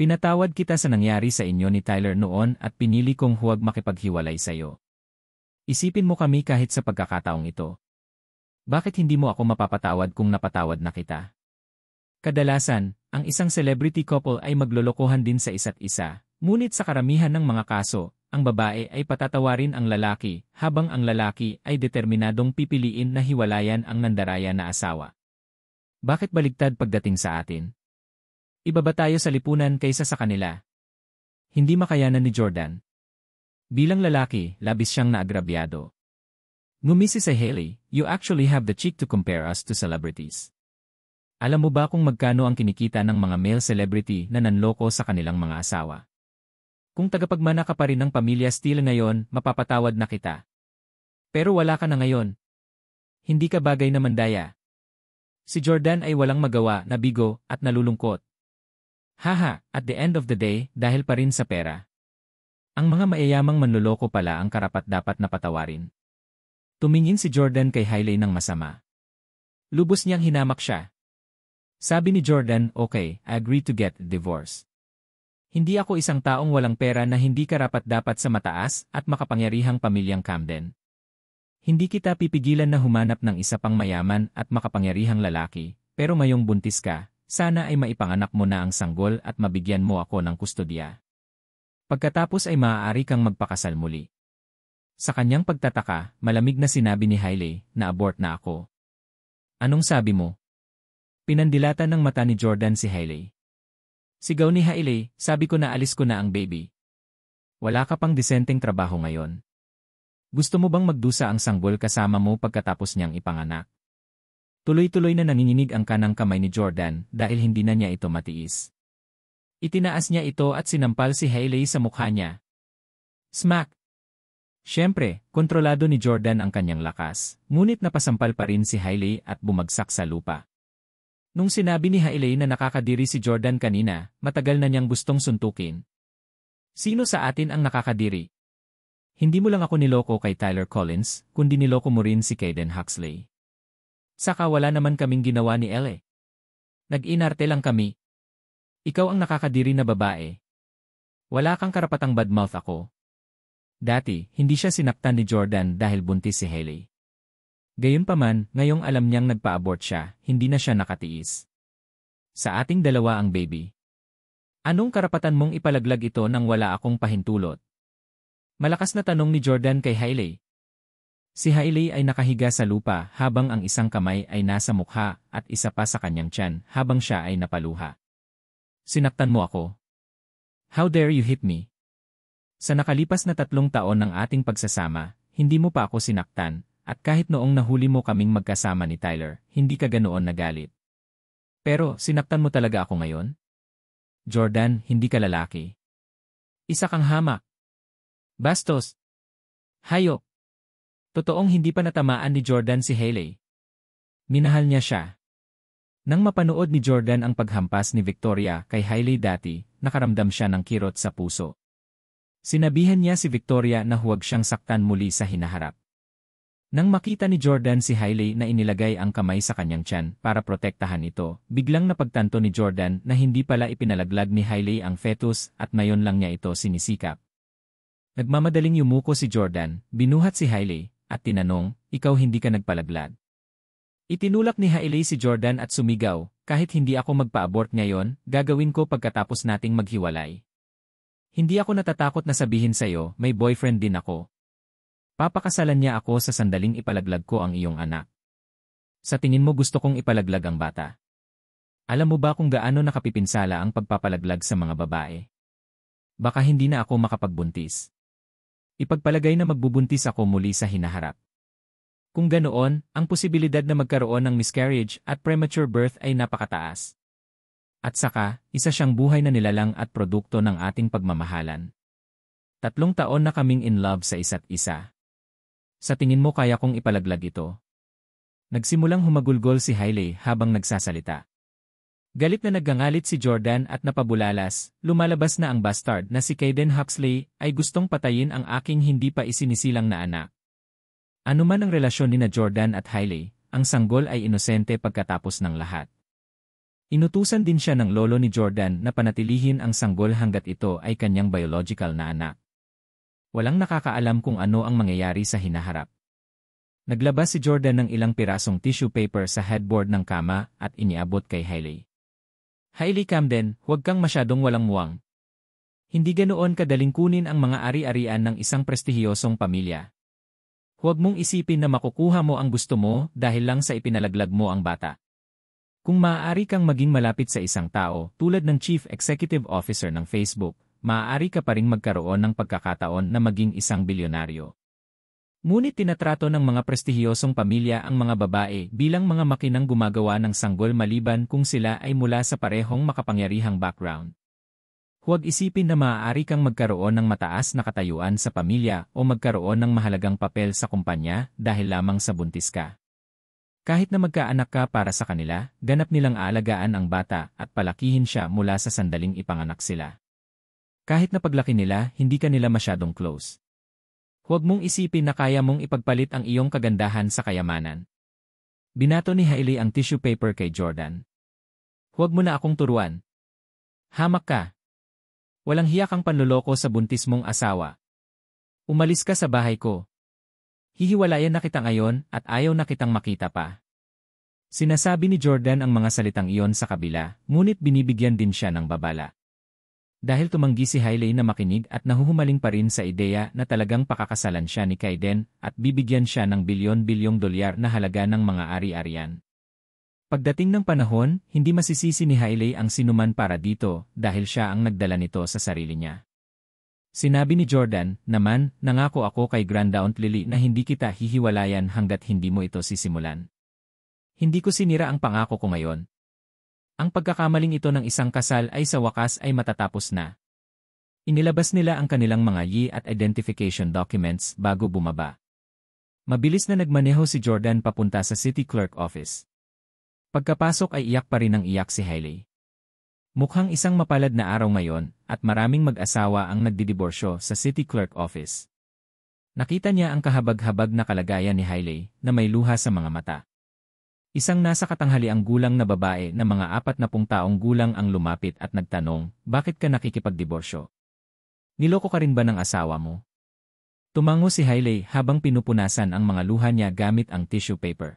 Pinatawad kita sa nangyari sa inyo ni Tyler noon at pinili kong huwag makipaghiwalay sa iyo. Isipin mo kami kahit sa pagkakataong ito. Bakit hindi mo ako mapapatawad kung napatawad na kita? Kadalasan, ang isang celebrity couple ay maglolokohan din sa isa't isa, ngunit sa karamihan ng mga kaso, ang babae ay patatawarin ang lalaki, habang ang lalaki ay determinadong pipiliin na hiwalayan ang nandaraya na asawa. Bakit baligtad pagdating sa atin? Iba ba tayo sa lipunan kaysa sa kanila? Hindi makayanan ni Jordan. Bilang lalaki, labis siyang naagrabyado. Ngumisi si Hailey, "You actually have the cheek to compare us to celebrities." Alam mo ba kung magkano ang kinikita ng mga male celebrity na nanloko sa kanilang mga asawa? Kung tagapagmana ka pa rin ng pamilya Steele ngayon, mapapatawad na kita. Pero wala ka na ngayon. Hindi ka bagay na mandaya. Si Jordan ay walang magawa, nabigo, at nalulungkot. Haha, at the end of the day, dahil pa rin sa pera. Ang mga mayayamang manloloko pala ang karapat-dapat na patawarin. Tumingin si Jordan kay Hailey ng masama. Lubos niyang hinamak siya. Sabi ni Jordan, "Okay, I agree to get a divorce. Hindi ako isang taong walang pera na hindi karapat-dapat sa mataas at makapangyarihang pamilyang Camden. Hindi kita pipigilan na humanap ng isa pang mayaman at makapangyarihang lalaki, pero mayong buntis ka, sana ay maipanganak mo na ang sanggol at mabigyan mo ako ng kustodiya. Pagkatapos ay maaari kang magpakasal muli." Sa kanyang pagtataka, malamig na sinabi ni Hailey na abort na ako. "Anong sabi mo?" Pinandilatan ng mata ni Jordan si Hailey. Sigaw ni Hailey, "Sabi ko na alis ko na ang baby. Wala ka pang disenteng trabaho ngayon. Gusto mo bang magdusa ang sanggol kasama mo pagkatapos niyang ipanganak?" Tuloy-tuloy na nanginginig ang kanang kamay ni Jordan dahil hindi na niya ito matiis. Itinaas niya ito at sinampal si Hailey sa mukha niya. Smack! Siyempre, kontrolado ni Jordan ang kanyang lakas, ngunit napasampal pa rin si Hailey at bumagsak sa lupa. Nung sinabi ni Hailey na nakakadiri si Jordan kanina, matagal na niyang gustong suntukin. Sino sa atin ang nakakadiri? Hindi mo lang ako niloko kay Tyler Collins, kundi niloko mo rin si Kaden Huxley. Saka wala naman kaming ginawa ni Elle. Nag-inarte lang kami. Ikaw ang nakakadiri na babae. Wala kang karapatang badmouth ako. Dati, hindi siya sinaktan ni Jordan dahil buntis si Hailey. Gayunpaman, ngayong alam niyang nagpa-abort siya, hindi na siya nakatiis. Sa ating dalawa ang baby. Anong karapatan mong ipalaglag ito nang wala akong pahintulot? Malakas na tanong ni Jordan kay Hailey. Si Hailey ay nakahiga sa lupa habang ang isang kamay ay nasa mukha at isa pa sa kanyang tiyan habang siya ay napaluha. Sinaktan mo ako. How dare you hit me? Sa nakalipas na 3 taon ng ating pagsasama, hindi mo pa ako sinaktan. At kahit noong nahuli mo kaming magkasama ni Tyler, hindi ka ganoon nagalit. Pero, sinaktan mo talaga ako ngayon? Jordan, hindi ka lalaki. Isa kang hamak. Bastos. Hayop. Totoong hindi pa natamaan ni Jordan si Hailey. Minahal niya siya. Nang mapanood ni Jordan ang paghampas ni Victoria kay Hailey dati, nakaramdam siya ng kirot sa puso. Sinabihan niya si Victoria na huwag siyang saktan muli sa hinaharap. Nang makita ni Jordan si Hailey na inilagay ang kamay sa kanyang tiyan para protektahan ito, biglang napagtanto ni Jordan na hindi pala ipinalaglag ni Hailey ang fetus at ngayon lang niya ito sinisikap. Nagmamadaling yumuko si Jordan, binuhat si Hailey, at tinanong, "Ikaw hindi ka nagpalaglag?" Itinulak ni Hailey si Jordan at sumigaw, "Kahit hindi ako magpa-abort ngayon, gagawin ko pagkatapos nating maghiwalay. Hindi ako natatakot na sabihin sa'yo, may boyfriend din ako. Papakasalan niya ako sa sandaling ipalaglag ko ang iyong anak. Sa tingin mo gusto kong ipalaglag ang bata? Alam mo ba kung gaano nakapipinsala ang pagpapalaglag sa mga babae? Baka hindi na ako makapagbuntis. Ipagpalagay na magbubuntis ako muli sa hinaharap. Kung ganoon, ang posibilidad na magkaroon ng miscarriage at premature birth ay napakataas. At saka, isa siyang buhay na nilalang at produkto ng ating pagmamahalan. 3 taon na kaming in love sa isa't isa. Sa tingin mo kaya kong ipalaglag ito?" Nagsimulang humagulgol si Hailey habang nagsasalita. Galit na naggangalit si Jordan at napabulalas, lumalabas na ang bastard na si Kaden Huxley ay gustong patayin ang aking hindi pa isinisilang na anak. Ano man ang relasyon ni Jordan at Hailey, ang sanggol ay inosente pagkatapos ng lahat. Inutusan din siya ng lolo ni Jordan na panatilihin ang sanggol hanggat ito ay kanyang biological na anak. Walang nakakaalam kung ano ang mangyayari sa hinaharap. Naglabas si Jordan ng ilang pirasong tissue paper sa headboard ng kama at iniabot kay Hailey. Hailey Camden, huwag kang masyadong walang muwang. Hindi ganoon kadaling kunin ang mga ari-arian ng isang prestihiyosong pamilya. Huwag mong isipin na makukuha mo ang gusto mo dahil lang sa ipinalaglag mo ang bata. Kung maaari kang maging malapit sa isang tao tulad ng Chief Executive Officer ng Facebook, maaari ka pa ring magkaroon ng pagkakataon na maging isang bilyonaryo. Ngunit tinatrato ng mga prestihiyosong pamilya ang mga babae bilang mga makinang gumagawa ng sanggol maliban kung sila ay mula sa parehong makapangyarihang background. Huwag isipin na maaari kang magkaroon ng mataas na katayuan sa pamilya o magkaroon ng mahalagang papel sa kumpanya dahil lamang sa buntis ka. Kahit na magkaanak ka para sa kanila, ganap nilang aalagaan ang bata at palakihin siya mula sa sandaling ipanganak sila. Kahit na paglaki nila, hindi ka nila masyadong close. Huwag mong isipin na kaya mong ipagpalit ang iyong kagandahan sa kayamanan. Binato ni Hailey ang tissue paper kay Jordan. Huwag mo na akong turuan. Hamak ka. Walang hiya kang panloloko sa buntis mong asawa. Umalis ka sa bahay ko. Hihiwalayan na kita ngayon at ayaw na kitang makita pa. Sinasabi ni Jordan ang mga salitang iyon sa kabila, ngunit binibigyan din siya ng babala. Dahil tumanggi si Hailey na makinig at nahuhumaling pa rin sa ideya na talagang pakakasalan siya ni Kayden at bibigyan siya ng bilyon-bilyong dolyar na halaga ng mga ari-arian. Pagdating ng panahon, hindi masisisi ni Hailey ang sinuman para dito dahil siya ang nagdala nito sa sarili niya. Sinabi ni Jordan, naman, nangako ako kay Grandaunt Lily na hindi kita hihiwalayan hanggat hindi mo ito sisimulan. Hindi ko sinira ang pangako ko ngayon. Ang pagkakamaling ito ng isang kasal ay sa wakas ay matatapos na. Inilabas nila ang kanilang mga yi at identification documents bago bumaba. Mabilis na nagmaneho si Jordan papunta sa city clerk office. Pagkapasok ay iyak pa rin ang iyak si Hailey. Mukhang isang mapalad na araw ngayon at maraming mag-asawa ang nagdidiborsyo sa city clerk office. Nakita niya ang kahabag-habag na kalagayan ni Hailey na may luha sa mga mata. Isang nasa katanghaliang gulang na babae na mga 40 taong gulang ang lumapit at nagtanong, bakit ka nakikipagdiborsyo? Niloko ka rin ba ng asawa mo? Tumango si Hailey habang pinupunasan ang mga luha niya gamit ang tissue paper.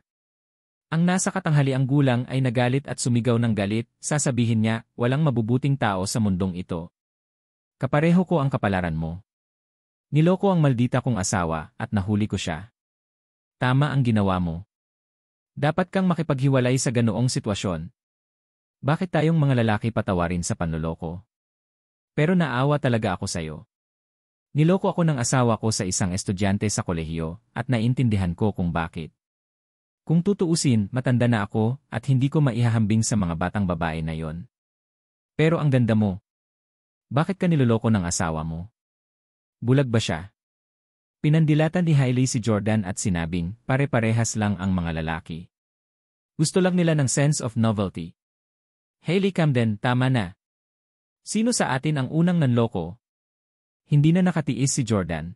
Ang nasa katanghaliang gulang ay nagalit at sumigaw ng galit, sasabihin niya, walang mabubuting tao sa mundong ito. Kapareho ko ang kapalaran mo. Niloko ang maldita kong asawa at nahuli ko siya. Tama ang ginawa mo. Dapat kang makipaghiwalay sa ganoong sitwasyon. Bakit tayong mga lalaki patawarin sa panloloko? Pero naawa talaga ako sa'yo. Niloko ako ng asawa ko sa isang estudyante sa kolehiyo at naintindihan ko kung bakit. Kung tutuusin, matanda na ako at hindi ko maihahambing sa mga batang babae na yon. Pero ang ganda mo. Bakit ka niloloko ng asawa mo? Bulag ba siya? Pinandilatan ni Hailey si Jordan at sinabing, pare-parehas lang ang mga lalaki. Gusto lang nila ng sense of novelty. Hailey Camden, tama na. Sino sa atin ang unang nanloko? Hindi na nakatiis si Jordan.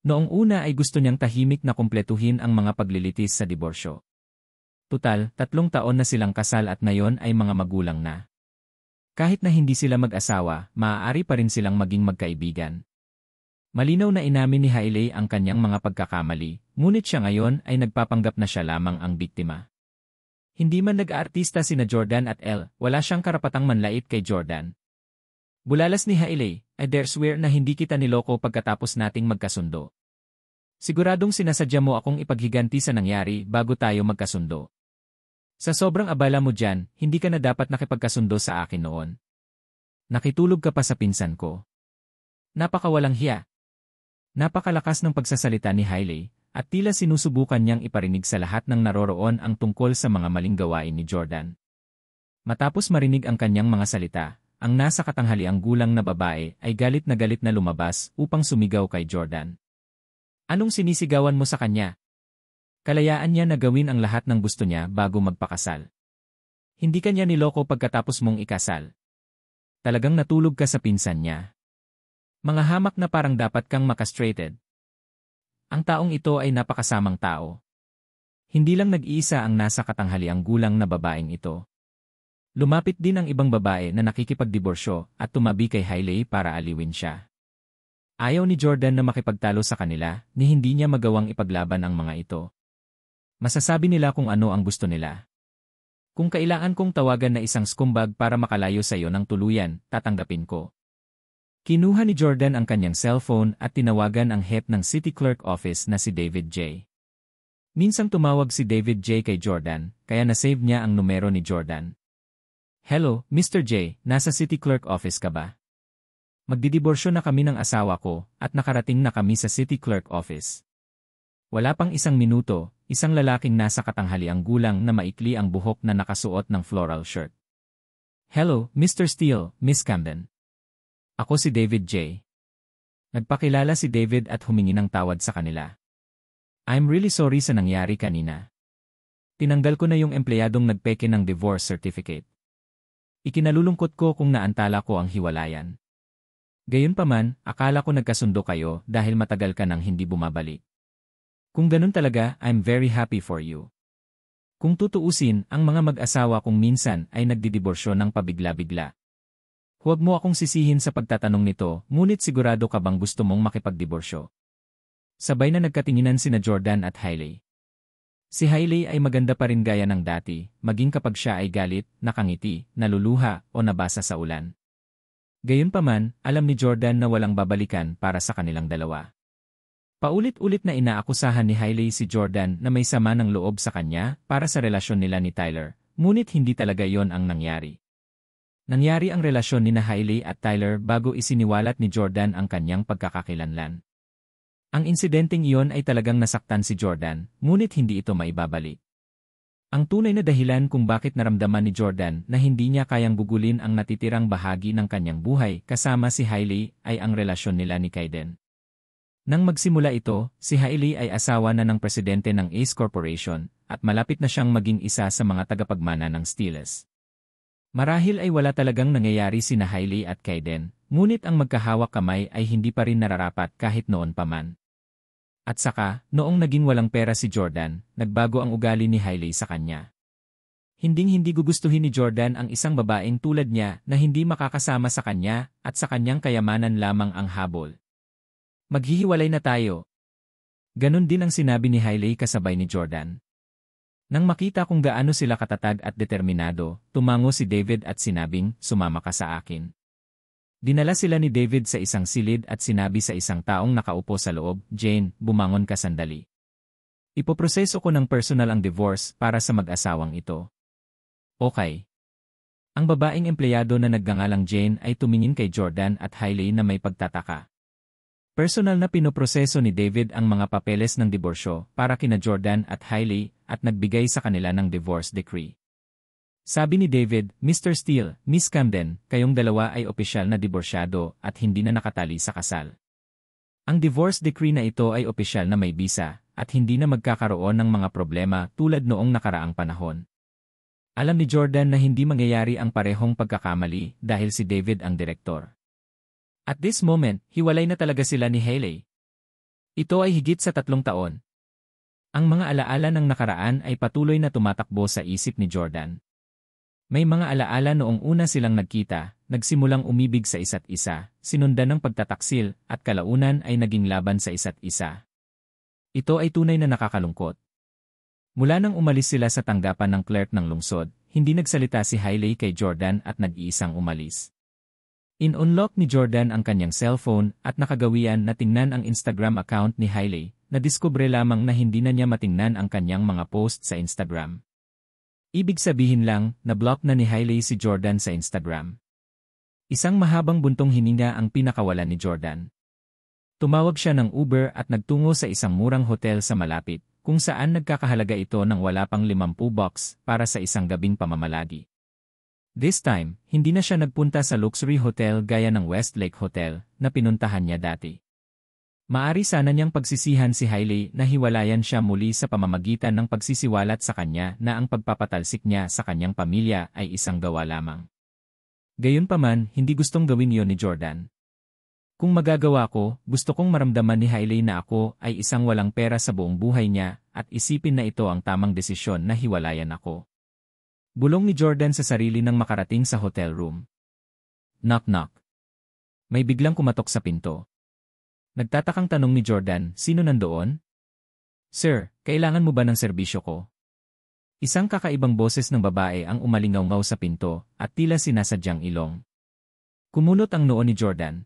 Noong una ay gusto niyang tahimik na kumpletuhin ang mga paglilitis sa diborsyo. Tutal, 3 taon na silang kasal at ngayon ay mga magulang na. Kahit na hindi sila mag-asawa, maaari pa rin silang maging magkaibigan. Malinaw na inamin ni Hailey ang kanyang mga pagkakamali, ngunit siya ngayon ay nagpapanggap na siya lamang ang biktima. Hindi man nag-aartista sina Jordan at Elle, wala siyang karapatang manlait kay Jordan. Bulalas ni Hailey, I dare swear na hindi kita niloko pagkatapos nating magkasundo. Siguradong sinasadya mo akong ipaghiganti sa nangyari bago tayo magkasundo. Sa sobrang abala mo dyan, hindi ka na dapat nakipagkasundo sa akin noon. Nakitulog ka pa sa pinsan ko. Napakawalang hiya. Napakalakas ng pagsasalita ni Hailey, at tila sinusubukan niyang iparinig sa lahat ng naroroon ang tungkol sa mga maling gawain ni Jordan. Matapos marinig ang kanyang mga salita, ang nasa katanghaliang gulang na babae ay galit na lumabas upang sumigaw kay Jordan. Anong sinisigawan mo sa kanya? Kalayaan niya na gawin ang lahat ng gusto niya bago magpakasal. Hindi ka niya niloko pagkatapos mong ikasal. Talagang natulog ka sa pinsan niya. Mga hamak na parang dapat kang makastrated. Ang taong ito ay napakasamang tao. Hindi lang nag-iisa ang nasa katanghaliang gulang na babaeng ito. Lumapit din ang ibang babae na nakikipagdiborsyo at tumabi kay Hailey para aliwin siya. Ayaw ni Jordan na makipagtalo sa kanila ni hindi niya magawang ipaglaban ang mga ito. Masasabi nila kung ano ang gusto nila. Kung kailangan kong tawagan na isang scumbag para makalayo sa iyo ng tuluyan, tatanggapin ko. Kinuha ni Jordan ang kanyang cellphone at tinawagan ang head ng City Clerk Office na si David J. Minsang tumawag si David J kay Jordan, kaya nasave niya ang numero ni Jordan. Hello, Mr. J, nasa City Clerk Office ka ba? Magdidiborsyo na kami ng asawa ko at nakarating na kami sa City Clerk Office. Wala pang isang minuto, isang lalaking nasa katanghaliang gulang na maikli ang buhok na nakasuot ng floral shirt. Hello, Mr. Steele, Miss Camden. Ako si David J. Nagpakilala si David at humingi ng tawad sa kanila. I'm really sorry sa nangyari kanina. Tinanggal ko na yung empleyadong nagpeke ng divorce certificate. Ikinalulungkot ko kung naantala ko ang hiwalayan. Gayunpaman, akala ko nagkasundo kayo dahil matagal ka nang hindi bumabalik. Kung ganun talaga, I'm very happy for you. Kung tutuusin, ang mga mag-asawa kung minsan ay nagdidiborsyo ng pabigla-bigla. Huwag mo akong sisihin sa pagtatanong nito, ngunit sigurado ka bang gusto mong makipagdiborsyo? Sabay na nagkatinginan sina Jordan at Hailey. Si Hailey ay maganda pa rin gaya ng dati, maging kapag siya ay galit, nakangiti, naluluha, o nabasa sa ulan. Gayunpaman, alam ni Jordan na walang babalikan para sa kanilang dalawa. Paulit-ulit na inaakusahan ni Hailey si Jordan na may sama ng loob sa kanya para sa relasyon nila ni Tyler, ngunit hindi talaga yon ang nangyari. Nangyari ang relasyon ni Hailey at Tyler bago isiniwalat ni Jordan ang kanyang pagkakakilanlan. Ang insidenteng iyon ay talagang nasaktan si Jordan, ngunit hindi ito maibabalik. Ang tunay na dahilan kung bakit naramdaman ni Jordan na hindi niya kayang gugulin ang natitirang bahagi ng kanyang buhay kasama si Hailey ay ang relasyon nila ni Kaiden. Nang magsimula ito, si Hailey ay asawa na ng presidente ng Ace Corporation at malapit na siyang maging isa sa mga tagapagmana ng Steelers. Marahil ay wala talagang nangyayari sina Hailey at Kaiden, ngunit ang magkahawak kamay ay hindi pa rin nararapat kahit noon pa man. At saka, noong naging walang pera si Jordan, nagbago ang ugali ni Hailey sa kanya. Hinding-hindi gugustuhin ni Jordan ang isang babaeng tulad niya na hindi makakasama sa kanya at sa kanyang kayamanan lamang ang habol. Maghihiwalay na tayo. Ganon din ang sinabi ni Hailey kasabay ni Jordan. Nang makita kung gaano sila katatag at determinado, tumango si David at sinabing, sumama ka sa akin. Dinala sila ni David sa isang silid at sinabi sa isang taong nakaupo sa loob, Jane, bumangon ka sandali. Ipoproseso ko ng personal ang divorce para sa mag-asawang ito. Okay. Ang babaeng empleyado na nagngangalang Jane ay tumingin kay Jordan at Hailey na may pagtataka. Personal na pinoproseso ni David ang mga papeles ng diborsyo para kina Jordan at Hailey at nagbigay sa kanila ng divorce decree. Sabi ni David, Mr. Steele, Miss Camden, kayong dalawa ay opisyal na diborsyado at hindi na nakatali sa kasal. Ang divorce decree na ito ay opisyal na may bisa at hindi na magkakaroon ng mga problema tulad noong nakaraang panahon. Alam ni Jordan na hindi mangyayari ang parehong pagkakamali dahil si David ang direktor. At this moment, hiwalay na talaga sila ni Hailey. Ito ay higit sa 3 taon. Ang mga alaala ng nakaraan ay patuloy na tumatakbo sa isip ni Jordan. May mga alaala noong una silang nagkita, nagsimulang umibig sa isa't isa, sinundan ng pagtataksil, at kalaunan ay naging laban sa isa't isa. Ito ay tunay na nakakalungkot. Mula nang umalis sila sa tanggapan ng clerk ng lungsod, hindi nagsalita si Hailey kay Jordan at nag-iisang umalis. In-unlock ni Jordan ang kanyang cellphone at nakagawian na tingnan ang Instagram account ni Hailey, nadiskubre lamang na hindi na niya matingnan ang kanyang mga post sa Instagram. Ibig sabihin lang, na-block na ni Hailey si Jordan sa Instagram. Isang mahabang buntong hininga ang pinakawalan ni Jordan. Tumawag siya ng Uber at nagtungo sa isang murang hotel sa malapit, kung saan nagkakahalaga ito ng wala pang $50 para sa isang gabing pamamalagi. This time, hindi na siya nagpunta sa luxury hotel gaya ng Westlake Hotel na pinuntahan niya dati. Maari sana niyang pagsisihan si Hailey na hiwalayan siya muli sa pamamagitan ng pagsisiwalat sa kanya na ang pagpapatalsik niya sa kanyang pamilya ay isang gawa lamang. Gayunpaman, hindi gustong gawin iyon ni Jordan. Kung magagawa ko, gusto kong maramdaman ni Hailey na ako ay isang walang pera sa buong buhay niya at isipin na ito ang tamang desisyon na hiwalayan ako. Bulong ni Jordan sa sarili nang makarating sa hotel room. Knock knock. May biglang kumatok sa pinto. Nagtatakang tanong ni Jordan, sino nandoon? Sir, kailangan mo ba ng serbisyo ko? Isang kakaibang boses ng babae ang umalingaw-ngaw sa pinto at tila sinasadyang ilong. Kumunot ang noo ni Jordan.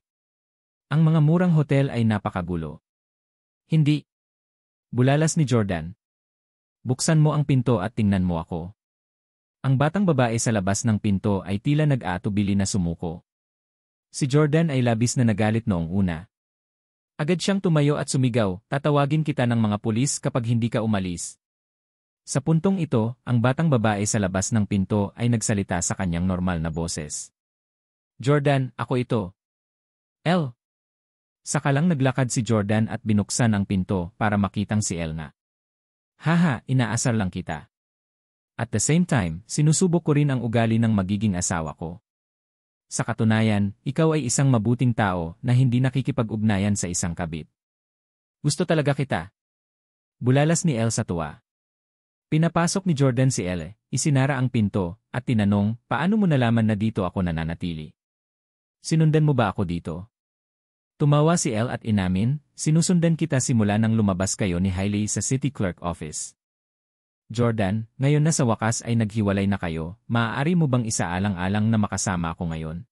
Ang mga murang hotel ay napakagulo. Hindi. Bulalas ni Jordan. Buksan mo ang pinto at tingnan mo ako. Ang batang babae sa labas ng pinto ay tila nag-aatubili na sumuko. Si Jordan ay labis na nagalit noong una. Agad siyang tumayo at sumigaw, tatawagin kita ng mga pulis kapag hindi ka umalis. Sa puntong ito, ang batang babae sa labas ng pinto ay nagsalita sa kanyang normal na boses. Jordan, ako ito. El. Saka lang naglakad si Jordan at binuksan ang pinto para makitang si El nga. Haha, inaasar lang kita. At the same time, sinusubok ko rin ang ugali ng magiging asawa ko. Sa katunayan, ikaw ay isang mabuting tao na hindi nakikipag-ugnayan sa isang kabit. Gusto talaga kita. Bulalas ni El sa tuwa. Pinapasok ni Jordan si El, isinara ang pinto, at tinanong, paano mo nalaman na dito ako nananatili? Sinundan mo ba ako dito? Tumawa si El at inamin, sinusundan kita simula nang lumabas kayo ni Hailey sa City Clerk Office. Jordan, ngayon na sa wakas ay naghiwalay na kayo, maaari mo bang isaalang-alang na makasama ako ngayon?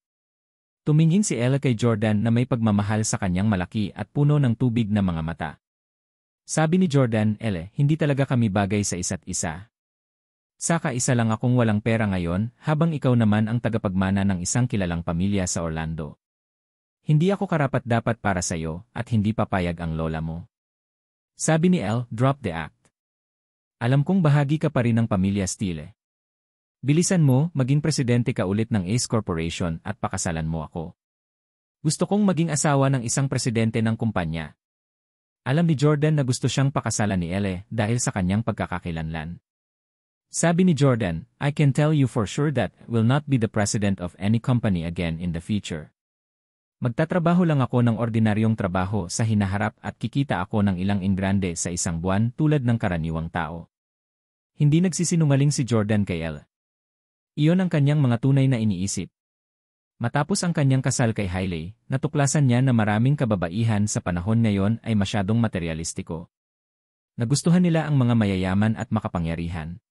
Tumingin si El kay Jordan na may pagmamahal sa kanyang malaki at puno ng tubig na mga mata. Sabi ni Jordan, El, hindi talaga kami bagay sa isa't isa. Saka isa lang akong walang pera ngayon, habang ikaw naman ang tagapagmana ng isang kilalang pamilya sa Orlando. Hindi ako karapat-dapat para sa'yo, at hindi papayag ang lola mo. Sabi ni El, drop the act. Alam kong bahagi ka pa rin ng pamilya Steele. Bilisan mo, maging presidente ka ulit ng Ace Corporation at pakasalan mo ako. Gusto kong maging asawa ng isang presidente ng kumpanya. Alam ni Jordan na gusto siyang pakasalan ni Elle dahil sa kanyang pagkakakilanlan. Sabi ni Jordan, I can tell you for sure that will not be the president of any company again in the future. Magtatrabaho lang ako ng ordinaryong trabaho sa hinaharap at kikita ako ng ilang ingrande sa isang buwan tulad ng karaniwang tao. Hindi nagsisinungaling si Jordan kay Elle. Iyon ang kanyang mga tunay na iniisip. Matapos ang kanyang kasal kay Hailey, natuklasan niya na maraming kababaihan sa panahon ngayon ay masyadong materyalistiko. Nagustuhan nila ang mga mayayaman at makapangyarihan.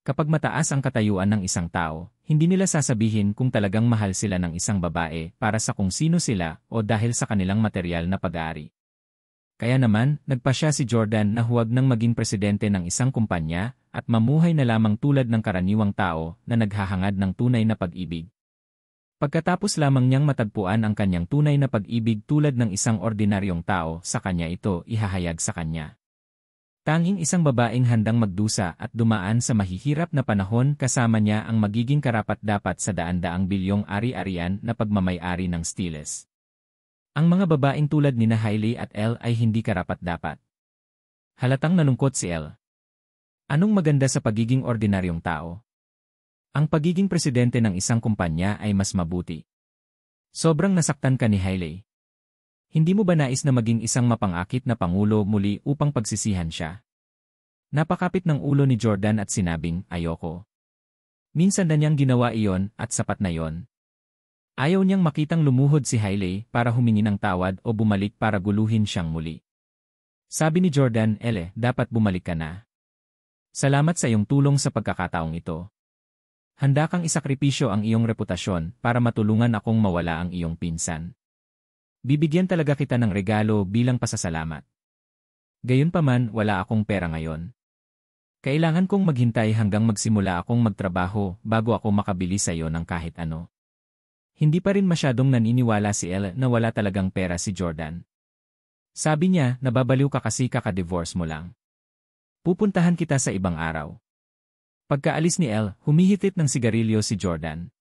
Kapag mataas ang katayuan ng isang tao, hindi nila sasabihin kung talagang mahal sila ng isang babae para sa kung sino sila o dahil sa kanilang materyal na pag-aari. Kaya naman, nagpasya si Jordan na huwag nang maging presidente ng isang kumpanya at mamuhay na lamang tulad ng karaniwang tao na naghahangad ng tunay na pag-ibig. Pagkatapos lamang niyang matagpuan ang kanyang tunay na pag-ibig tulad ng isang ordinaryong tao, sa kanya ito ihahayag sa kanya. Tanging isang babaeng handang magdusa at dumaan sa mahihirap na panahon kasama niya ang magiging karapat-dapat sa daan-daang bilyong ari-arian na pagmamay-ari ng Steeles. Ang mga babaeng tulad ni Hailey at Elle ay hindi karapat-dapat. Halatang nalungkot si Elle. Anong maganda sa pagiging ordinaryong tao? Ang pagiging presidente ng isang kumpanya ay mas mabuti. Sobrang nasaktan ka ni Hailey. Hindi mo ba nais na maging isang mapangakit na pangulo muli upang pagsisihan siya? Napakapit ng ulo ni Jordan at sinabing, ayoko. Minsan na niyang ginawa iyon at sapat na yon. Ayaw niyang makitang lumuhod si Hailey para humingi ng tawad o bumalik para guluhin siyang muli. Sabi ni Jordan, Elle, dapat bumalik ka na. Salamat sa iyong tulong sa pagkakataong ito. Handa kang isakripisyo ang iyong reputasyon para matulungan akong mawala ang iyong pinsan. Bibigyan talaga kita ng regalo bilang pasasalamat. Gayunpaman, wala akong pera ngayon. Kailangan kong maghintay hanggang magsimula akong magtrabaho bago ako makabili sa iyo ng kahit ano. Hindi pa rin masyadong naniniwala si Elle na wala talagang pera si Jordan. Sabi niya, nababaliw ka kasi kaka-divorce mo lang. Pupuntahan kita sa ibang araw. Pagkaalis ni Elle, humihitit ng sigarilyo si Jordan.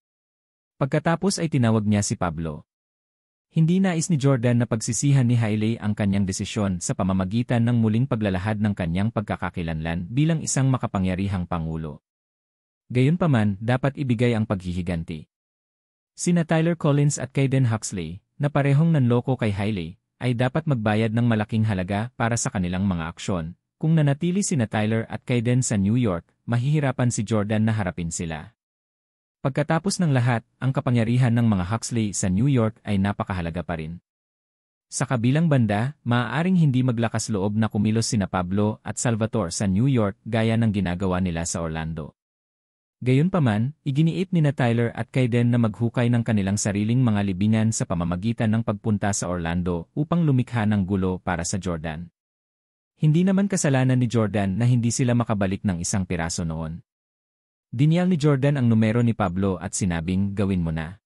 Pagkatapos ay tinawag niya si Pablo. Hindi nais ni Jordan na pagsisihan ni Hailey ang kanyang desisyon sa pamamagitan ng muling paglalahad ng kanyang pagkakakilanlan bilang isang makapangyarihang pangulo. Gayunpaman, dapat ibigay ang paghihiganti. Sina Tyler Collins at Kaden Huxley, na parehong nanloko kay Hailey, ay dapat magbayad ng malaking halaga para sa kanilang mga aksyon. Kung nanatili sina Tyler at Kaden sa New York, mahihirapan si Jordan na harapin sila. Pagkatapos ng lahat, ang kapangyarihan ng mga Huxley sa New York ay napakahalaga pa rin. Sa kabilang banda, maaaring hindi maglakas loob na kumilos sina Pablo at Salvatore sa New York gaya ng ginagawa nila sa Orlando. Gayunpaman, iginiit nina Tyler at Kayden na maghukay ng kanilang sariling mga libingan sa pamamagitan ng pagpunta sa Orlando upang lumikha ng gulo para sa Jordan. Hindi naman kasalanan ni Jordan na hindi sila makabalik ng isang piraso noon. Dinyal ni Jordan ang numero ni Pablo at sinabing, "Gawin mo na."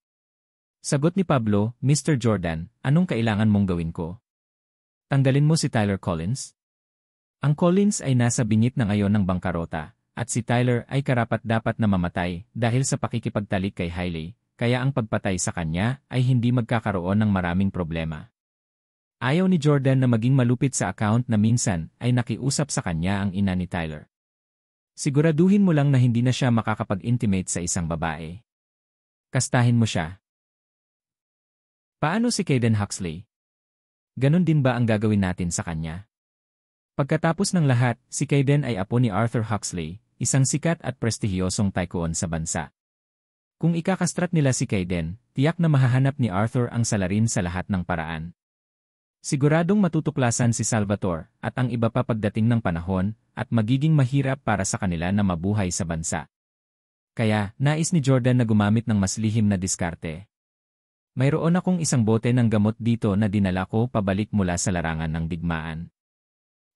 Sagot ni Pablo, "Mr. Jordan, anong kailangan mong gawin ko? Tanggalin mo si Tyler Collins?" Ang Collins ay nasa bingit na ngayon ng bangkarota, at si Tyler ay karapat-dapat na mamatay dahil sa pakikipagtalik kay Hailey, kaya ang pagpatay sa kanya ay hindi magkakaroon ng maraming problema. Ayaw ni Jordan na maging malupit sa account na minsan ay nakiusap sa kanya ang ina ni Tyler. Siguraduhin mo lang na hindi na siya makakapag-intimate sa isang babae. Kastahin mo siya. Paano si Kayden Huxley? Ganon din ba ang gagawin natin sa kanya? Pagkatapos ng lahat, si Kayden ay apo ni Arthur Huxley, isang sikat at prestihiyosong tycoon sa bansa. Kung ikakastrat nila si Kayden, tiyak na mahahanap ni Arthur ang salarin sa lahat ng paraan. Siguradong matutuklasan si Salvatore at ang iba pa pagdating ng panahon at magiging mahirap para sa kanila na mabuhay sa bansa. Kaya, nais ni Jordan na gumamit ng mas lihim na diskarte. Mayroon akong isang bote ng gamot dito na dinala ko pabalik mula sa larangan ng digmaan.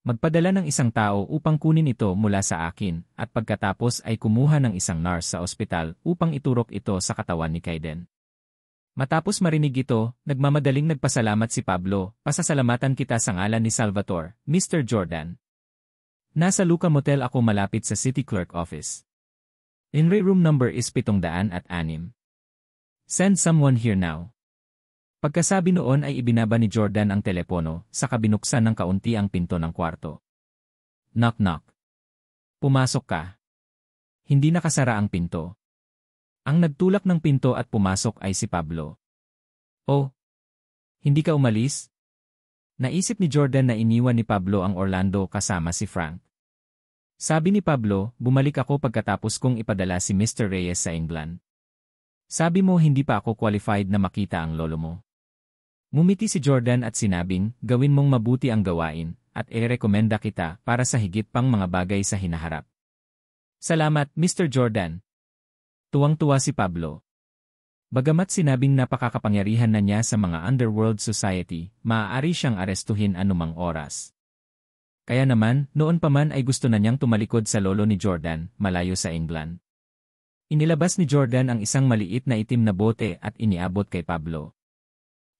Magpadala ng isang tao upang kunin ito mula sa akin at pagkatapos ay kumuha ng isang nurse sa ospital upang iturok ito sa katawan ni Kayden. Matapos marinig ito, nagmamadaling nagpasalamat si Pablo, "Pasasalamatan kita sa ngalan ni Salvatore, Mr. Jordan. Nasa Luca Motel ako malapit sa City Clerk Office. Inray room number is 706. Send someone here now." Pagkasabi noon ay ibinaba ni Jordan ang telepono, saka binuksan ng kaunti ang pinto ng kwarto. Knock knock. Pumasok ka. Hindi nakasara ang pinto. Ang nagtulak ng pinto at pumasok ay si Pablo. "Oh, hindi ka umalis?" Naisip ni Jordan na iniwan ni Pablo ang Orlando kasama si Frank. Sabi ni Pablo, "Bumalik ako pagkatapos kong ipadala si Mr. Reyes sa England. Sabi mo hindi pa ako qualified na makita ang lolo mo." Ngumiti si Jordan at sinabing, "Gawin mong mabuti ang gawain, at irekomenda kita para sa higit pang mga bagay sa hinaharap." "Salamat, Mr. Jordan." Tuwang-tuwa si Pablo. Bagamat sinabing napakakapangyarihan na niya sa mga underworld society, maaari siyang arestuhin anumang oras. Kaya naman, noon pa man ay gusto na niyang tumalikod sa lolo ni Jordan, malayo sa England. Inilabas ni Jordan ang isang maliit na itim na bote at iniabot kay Pablo.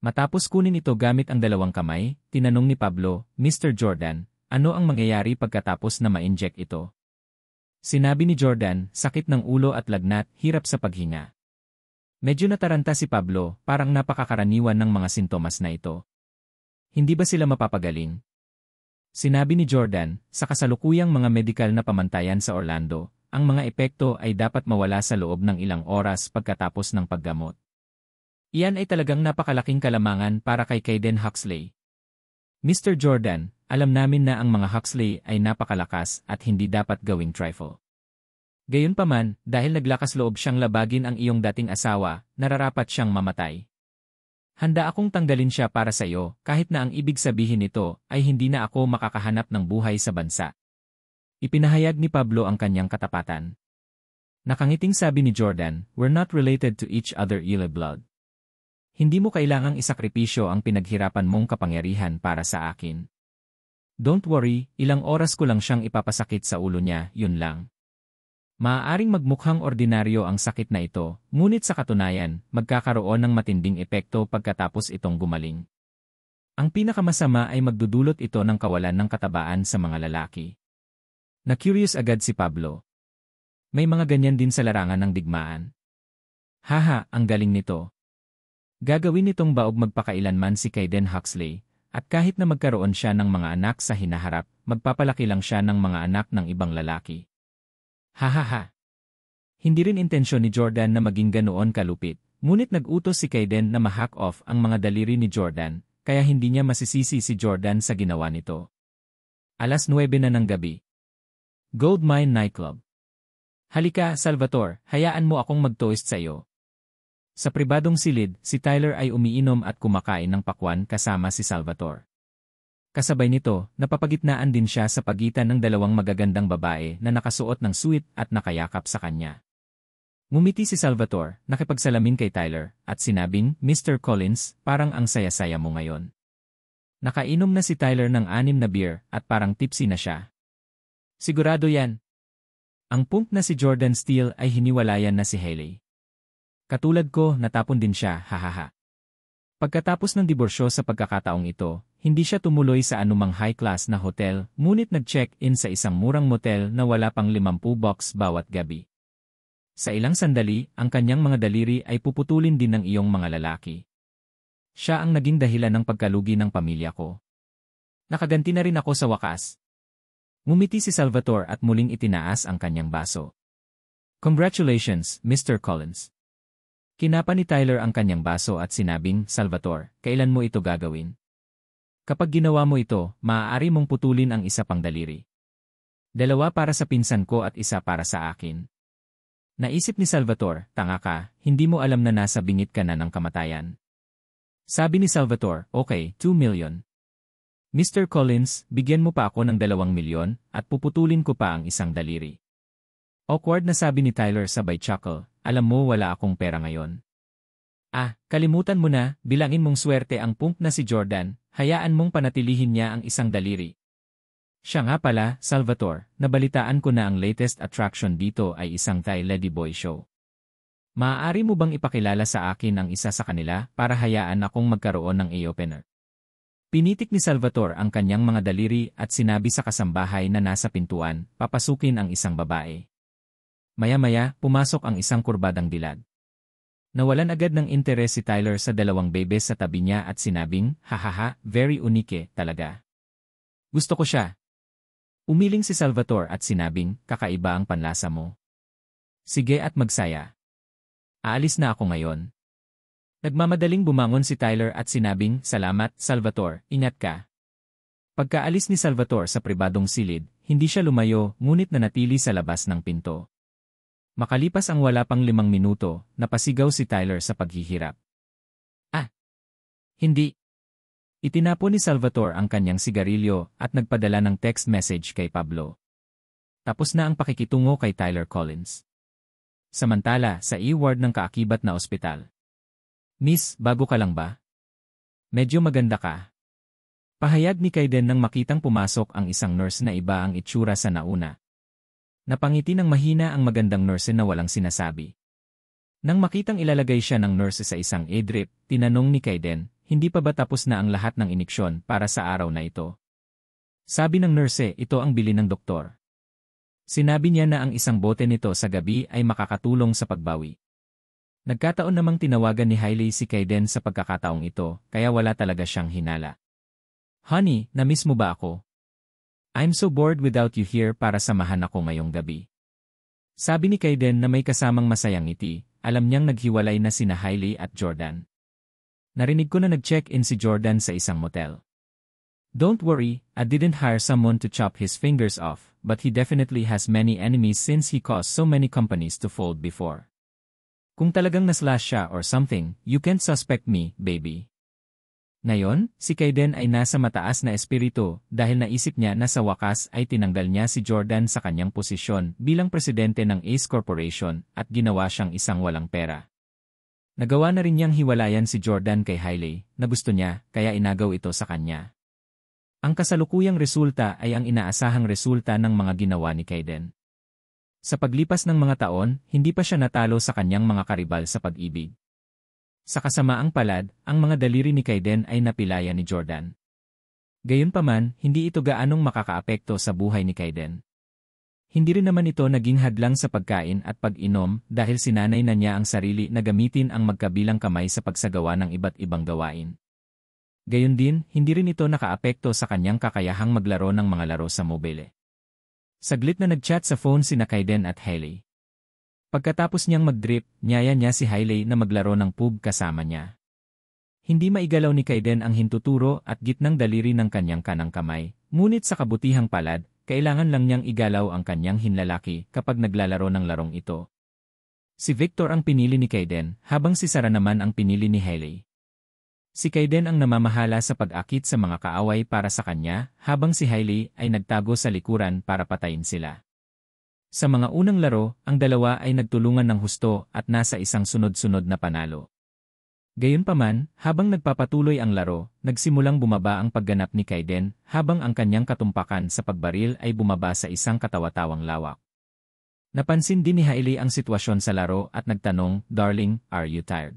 Matapos kunin ito gamit ang dalawang kamay, tinanong ni Pablo, "Mr. Jordan, ano ang mangyayari pagkatapos na ma-inject ito?" Sinabi ni Jordan, "Sakit ng ulo at lagnat, hirap sa paghinga." Medyo nataranta si Pablo, parang napakakaraniwan ng mga sintomas na ito. Hindi ba sila mapapagaling? Sinabi ni Jordan, "Sa kasalukuyang mga medikal na pamantayan sa Orlando, ang mga epekto ay dapat mawala sa loob ng ilang oras pagkatapos ng paggamot." Iyan ay talagang napakalaking kalamangan para kay Kayden Huxley. "Mr. Jordan, alam namin na ang mga Huxley ay napakalakas at hindi dapat gawing trifle. Gayunpaman, dahil naglakas loob siyang labagin ang iyong dating asawa, nararapat siyang mamatay. Handa akong tanggalin siya para sa iyo, kahit na ang ibig sabihin nito ay hindi na ako makakahanap ng buhay sa bansa." Ipinahayag ni Pablo ang kanyang katapatan. Nakangiting sabi ni Jordan, "We're not related to each other ila blood. Hindi mo kailangang isakripisyo ang pinaghirapan mong kapangyarihan para sa akin. Don't worry, ilang oras ko lang siyang ipapasakit sa ulo niya, yun lang." Maaaring magmukhang ordinaryo ang sakit na ito, ngunit sa katunayan, magkakaroon ng matinding epekto pagkatapos itong gumaling. Ang pinakamasama ay magdudulot ito ng kawalan ng katabaan sa mga lalaki. Na-curious agad si Pablo. May mga ganyan din sa larangan ng digmaan. Haha, ang galing nito. Gagawin nitong baog magpakailanman si Kayden Huxley, at kahit na magkaroon siya ng mga anak sa hinaharap, magpapalaki lang siya ng mga anak ng ibang lalaki. Hahaha. Hindi rin intensyon ni Jordan na maging ganoon kalupit, ngunit nag-utos si Kayden na ma-hack off ang mga daliri ni Jordan, kaya hindi niya masisisi si Jordan sa ginawa nito. 9:00 na ng gabi. Goldmine Nightclub. "Halika, Salvatore, hayaan mo akong mag-toast sa iyo." Sa pribadong silid, si Tyler ay umiinom at kumakain ng pakwan kasama si Salvatore. Kasabay nito, napapagitnaan din siya sa pagitan ng dalawang magagandang babae na nakasuot ng suit at nakayakap sa kanya. Ngumiti si Salvatore, nakipagsalamin kay Tyler, at sinabing, "Mr. Collins, parang ang saya-saya mo ngayon." Nakainom na si Tyler ng 6 na beer at parang tipsy na siya. Sigurado yan. Ang punk na si Jordan Steele ay hiniwalayan na si Hailey. Katulad ko, natapon din siya, hahaha. Pagkatapos ng diborsyo sa pagkakataong ito, hindi siya tumuloy sa anumang high-class na hotel, ngunit nag-check-in sa isang murang motel na wala pang 50 bucks bawat gabi. Sa ilang sandali, ang kanyang mga daliri ay puputulin din ng iyong mga lalaki. Siya ang naging dahilan ng pagkalugi ng pamilya ko. Nakaganti na rin ako sa wakas. Ngumiti si Salvatore at muling itinaas ang kanyang baso. Congratulations, Mr. Collins. Kinapa ni Tyler ang kanyang baso at sinabing, "Salvatore, kailan mo ito gagawin? Kapag ginawa mo ito, maaari mong putulin ang isa pang daliri. 2 para sa pinsan ko at 1 para sa akin." Naisip ni Salvatore, "Tanga ka, hindi mo alam na nasa bingit ka na ng kamatayan." Sabi ni Salvatore, "Okay, 2 million. Mr. Collins, bigyan mo pa ako ng 2 milyon at puputulin ko pa ang isang daliri." Awkward na sabi ni Tyler sabay chuckle, "Alam mo wala akong pera ngayon." Kalimutan mo na, bilangin mong swerte ang punk na si Jordan, hayaan mong panatilihin niya ang isang daliri. Siya nga pala, Salvatore, nabalitaan ko na ang latest attraction dito ay isang Thai ladyboy show. Maaari mo bang ipakilala sa akin ang isa sa kanila para hayaan akong magkaroon ng eye-opener? Pinitik ni Salvatore ang kanyang mga daliri at sinabi sa kasambahay na nasa pintuan, papasukin ang isang babae. Maya-maya, pumasok ang isang kurbadang dilag. Nawalan agad ng interes si Tyler sa 2 bebes sa tabi niya at sinabing, "Hahaha, very unique talaga. Gusto ko siya." Umiling si Salvatore at sinabing, "Kakaiba ang panlasa mo. Sige at magsaya. Aalis na ako ngayon." Nagmamadaling bumangon si Tyler at sinabing, "Salamat, Salvatore, ingat ka." Pagkaalis ni Salvatore sa pribadong silid, hindi siya lumayo ngunit nanatili sa labas ng pinto. Makalipas ang wala pang 5 minuto, napasigaw si Tyler sa paghihirap. Hindi. Itinapon ni Salvatore ang kanyang sigarilyo at nagpadala ng text message kay Pablo. Tapos na ang pakikitungo kay Tyler Collins. Samantala, sa E-ward ng kaakibat na ospital. "Miss, bago ka lang ba? Medyo maganda ka." Pahayag ni Kaiden nang makitang pumasok ang isang nurse na iba ang itsura sa nauna. Napangiti ng mahina ang magandang nurse na walang sinasabi. Nang makitang ilalagay siya ng nurse sa isang e-drip, tinanong ni Kaiden, "Hindi pa ba tapos na ang lahat ng iniksyon para sa araw na ito?" Sabi ng nurse, "Ito ang bili ng doktor." Sinabi niya na ang isang bote nito sa gabi ay makakatulong sa pagbawi. Nagkataon namang tinawagan ni Hailey si Kaiden sa pagkakataong ito, kaya wala talaga siyang hinala. "Honey, na-miss mo ba ako? I'm so bored without you here para samahan ako ngayong gabi." Sabi ni Kaiden na may kasamang masayang ngiti, alam niyang naghiwalay na sina Hailey at Jordan. "Narinig ko na nag-check-in si Jordan sa isang motel. Don't worry, I didn't hire someone to chop his fingers off, but he definitely has many enemies since he caused so many companies to fold before. Kung talagang naslash siya or something, you can't suspect me, baby." Ngayon, si Kaiden ay nasa mataas na espiritu dahil naisip niya na sa wakas ay tinanggal niya si Jordan sa kanyang posisyon bilang presidente ng Ace Corporation at ginawa siyang isang walang pera. Nagawa na rin niyang hiwalayan si Jordan kay Hailey na gusto niya kaya inagaw ito sa kanya. Ang kasalukuyang resulta ay ang inaasahang resulta ng mga ginawa ni Kaiden. Sa paglipas ng mga taon, hindi pa siya natalo sa kanyang mga karibal sa pag-ibig. Sa kasamaang palad, ang mga daliri ni Kaiden ay napilaya ni Jordan. Gayunpaman, hindi ito gaanong makakaapekto sa buhay ni Kaiden. Hindi rin naman ito naging hadlang sa pagkain at pag-inom dahil sinanay na niya ang sarili na gamitin ang magkabilang kamay sa pagsagawa ng iba't ibang gawain. Gayon din, hindi rin ito nakaapekto sa kanyang kakayahang maglaro ng mga laro sa mobile. Saglit na nag-chat sa phone sina Kaiden at Hailey. Pagkatapos niyang mag-drip, niyaya niya si Hailey na maglaro ng pub kasama niya. Hindi maigalaw ni Kaiden ang hintuturo at gitnang daliri ng kanyang kanang kamay, ngunit sa kabutihang palad, kailangan lang niyang igalaw ang kanyang hinlalaki kapag naglalaro ng larong ito. Si Victor ang pinili ni Kaiden, habang si Sarah naman ang pinili ni Hailey. Si Kaiden ang namamahala sa pag-akit sa mga kaaway para sa kanya, habang si Hailey ay nagtago sa likuran para patayin sila. Sa mga unang laro, ang dalawa ay nagtulungan ng husto at nasa isang sunod-sunod na panalo. Gayunpaman, habang nagpapatuloy ang laro, nagsimulang bumaba ang pagganap ni Kaiden, habang ang kanyang katumpakan sa pagbaril ay bumaba sa isang katawa-tawang lawak. Napansin din ni Hailey ang sitwasyon sa laro at nagtanong, "Darling, are you tired?"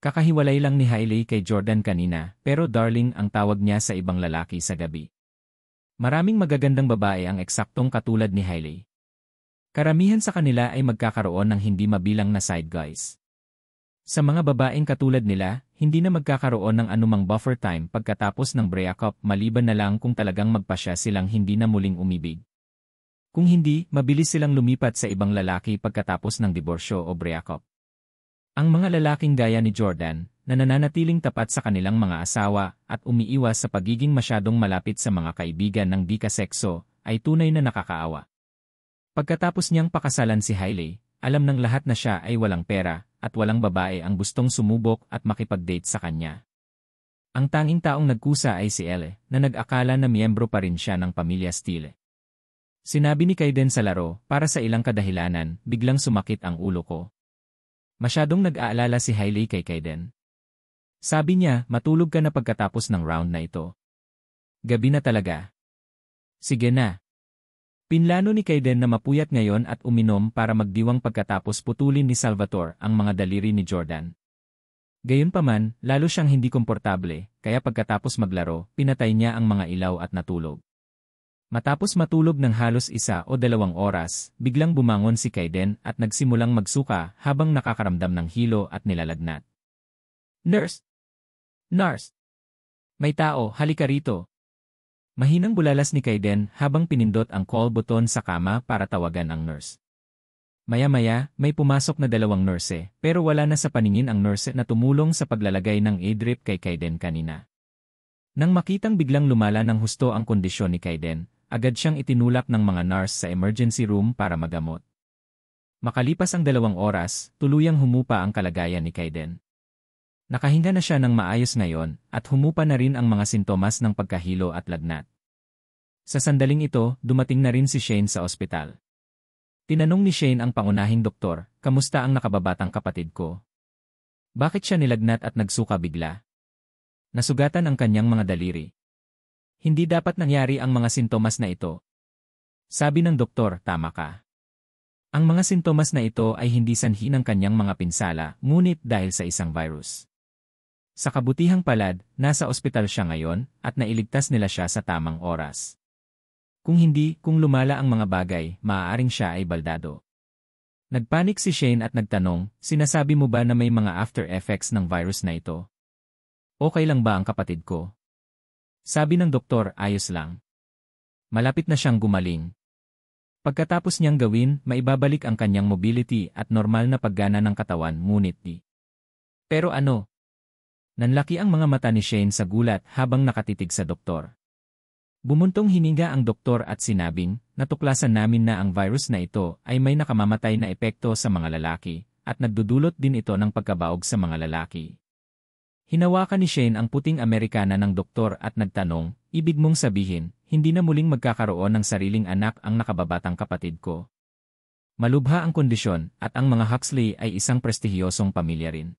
Kakahiwalay lang ni Hailey kay Jordan kanina, pero darling ang tawag niya sa ibang lalaki sa gabi. Maraming magagandang babae ang eksaktong katulad ni Hailey. Karamihan sa kanila ay magkakaroon ng hindi mabilang na side guys. Sa mga babaeng katulad nila, hindi na magkakaroon ng anumang buffer time pagkatapos ng breakup maliban na lang kung talagang magpasya silang hindi na muling umibig. Kung hindi, mabilis silang lumipat sa ibang lalaki pagkatapos ng diborsyo o breakup. Ang mga lalaking gaya ni Jordan, na nananatiling tapat sa kanilang mga asawa at umiiwas sa pagiging masyadong malapit sa mga kaibigan ng di kasekso, ay tunay na nakakaawa. Pagkatapos niyang pakasalan si Hailey, alam ng lahat na siya ay walang pera at walang babae ang gustong sumubok at makipag-date sa kanya. Ang tanging taong nagkusa ay si Elle, na nag-akala na miyembro pa rin siya ng pamilya Steele. Sinabi ni Kaiden sa laro, "Para sa ilang kadahilanan, biglang sumakit ang ulo ko." Masyadong nag-aalala si Hailey kay Kaiden. Sabi niya, "Matulog ka na pagkatapos ng round na ito. Gabi na talaga." "Sige na." Pinlano ni Kaiden na mapuyat ngayon at uminom para magdiwang pagkatapos putulin ni Salvatore ang mga daliri ni Jordan. Gayunpaman, lalo siyang hindi komportable, kaya pagkatapos maglaro, pinatay niya ang mga ilaw at natulog. Matapos matulog ng halos 1 o 2 oras, biglang bumangon si Kaiden at nagsimulang magsuka habang nakakaramdam ng hilo at nilalagnat. "Nurse! Nurse! May tao, halika rito!" Mahinang bulalas ni Kaiden habang pinindot ang call button sa kama para tawagan ang nurse. Maya-maya, may pumasok na 2 nurse, pero wala na sa paningin ang nurse na tumulong sa paglalagay ng A-drip kay Kaiden kanina. Nang makitang biglang lumala ng husto ang kondisyon ni Kaiden, agad siyang itinulak ng mga nurse sa emergency room para magamot. Makalipas ang 2 oras, tuluyang humupa ang kalagayan ni Kaiden. Nakahinga na siya ng maayos ngayon, at humupa na rin ang mga sintomas ng pagkahilo at lagnat. Sa sandaling ito, dumating na rin si Shane sa ospital. Tinanong ni Shane ang pangunahing doktor, "Kamusta ang nakababatang kapatid ko? Bakit siya nilagnat at nagsuka bigla?" Nasugatan ang kanyang mga daliri. "Hindi dapat nangyari ang mga sintomas na ito." Sabi ng doktor, "Tama ka. Ang mga sintomas na ito ay hindi sanhi ng kanyang mga pinsala, ngunit dahil sa isang virus." Sa kabutihang palad, nasa ospital siya ngayon, at nailigtas nila siya sa tamang oras. Kung hindi, kung lumala ang mga bagay, maaaring siya ay baldado. Nagpanik si Shane at nagtanong, "Sinasabi mo ba na may mga after effects ng virus na ito? Okay lang ba ang kapatid ko?" Sabi ng doktor, "Ayos lang. Malapit na siyang gumaling. Pagkatapos niyang gawin, maibabalik ang kanyang mobility at normal na paggana ng katawan, ngunit di." "Pero ano?" Nanlaki ang mga mata ni Shane sa gulat habang nakatitig sa doktor. Bumuntong hininga ang doktor at sinabing, "Natuklasan namin na ang virus na ito ay may nakamamatay na epekto sa mga lalaki, at nagdudulot din ito ng pagkabaog sa mga lalaki." Hinawakan ni Shane ang puting Amerikana ng doktor at nagtanong, "Ibig mong sabihin, hindi na muling magkakaroon ng sariling anak ang nakababatang kapatid ko?" Malubha ang kondisyon, at ang mga Huxley ay isang prestihiyosong pamilya rin.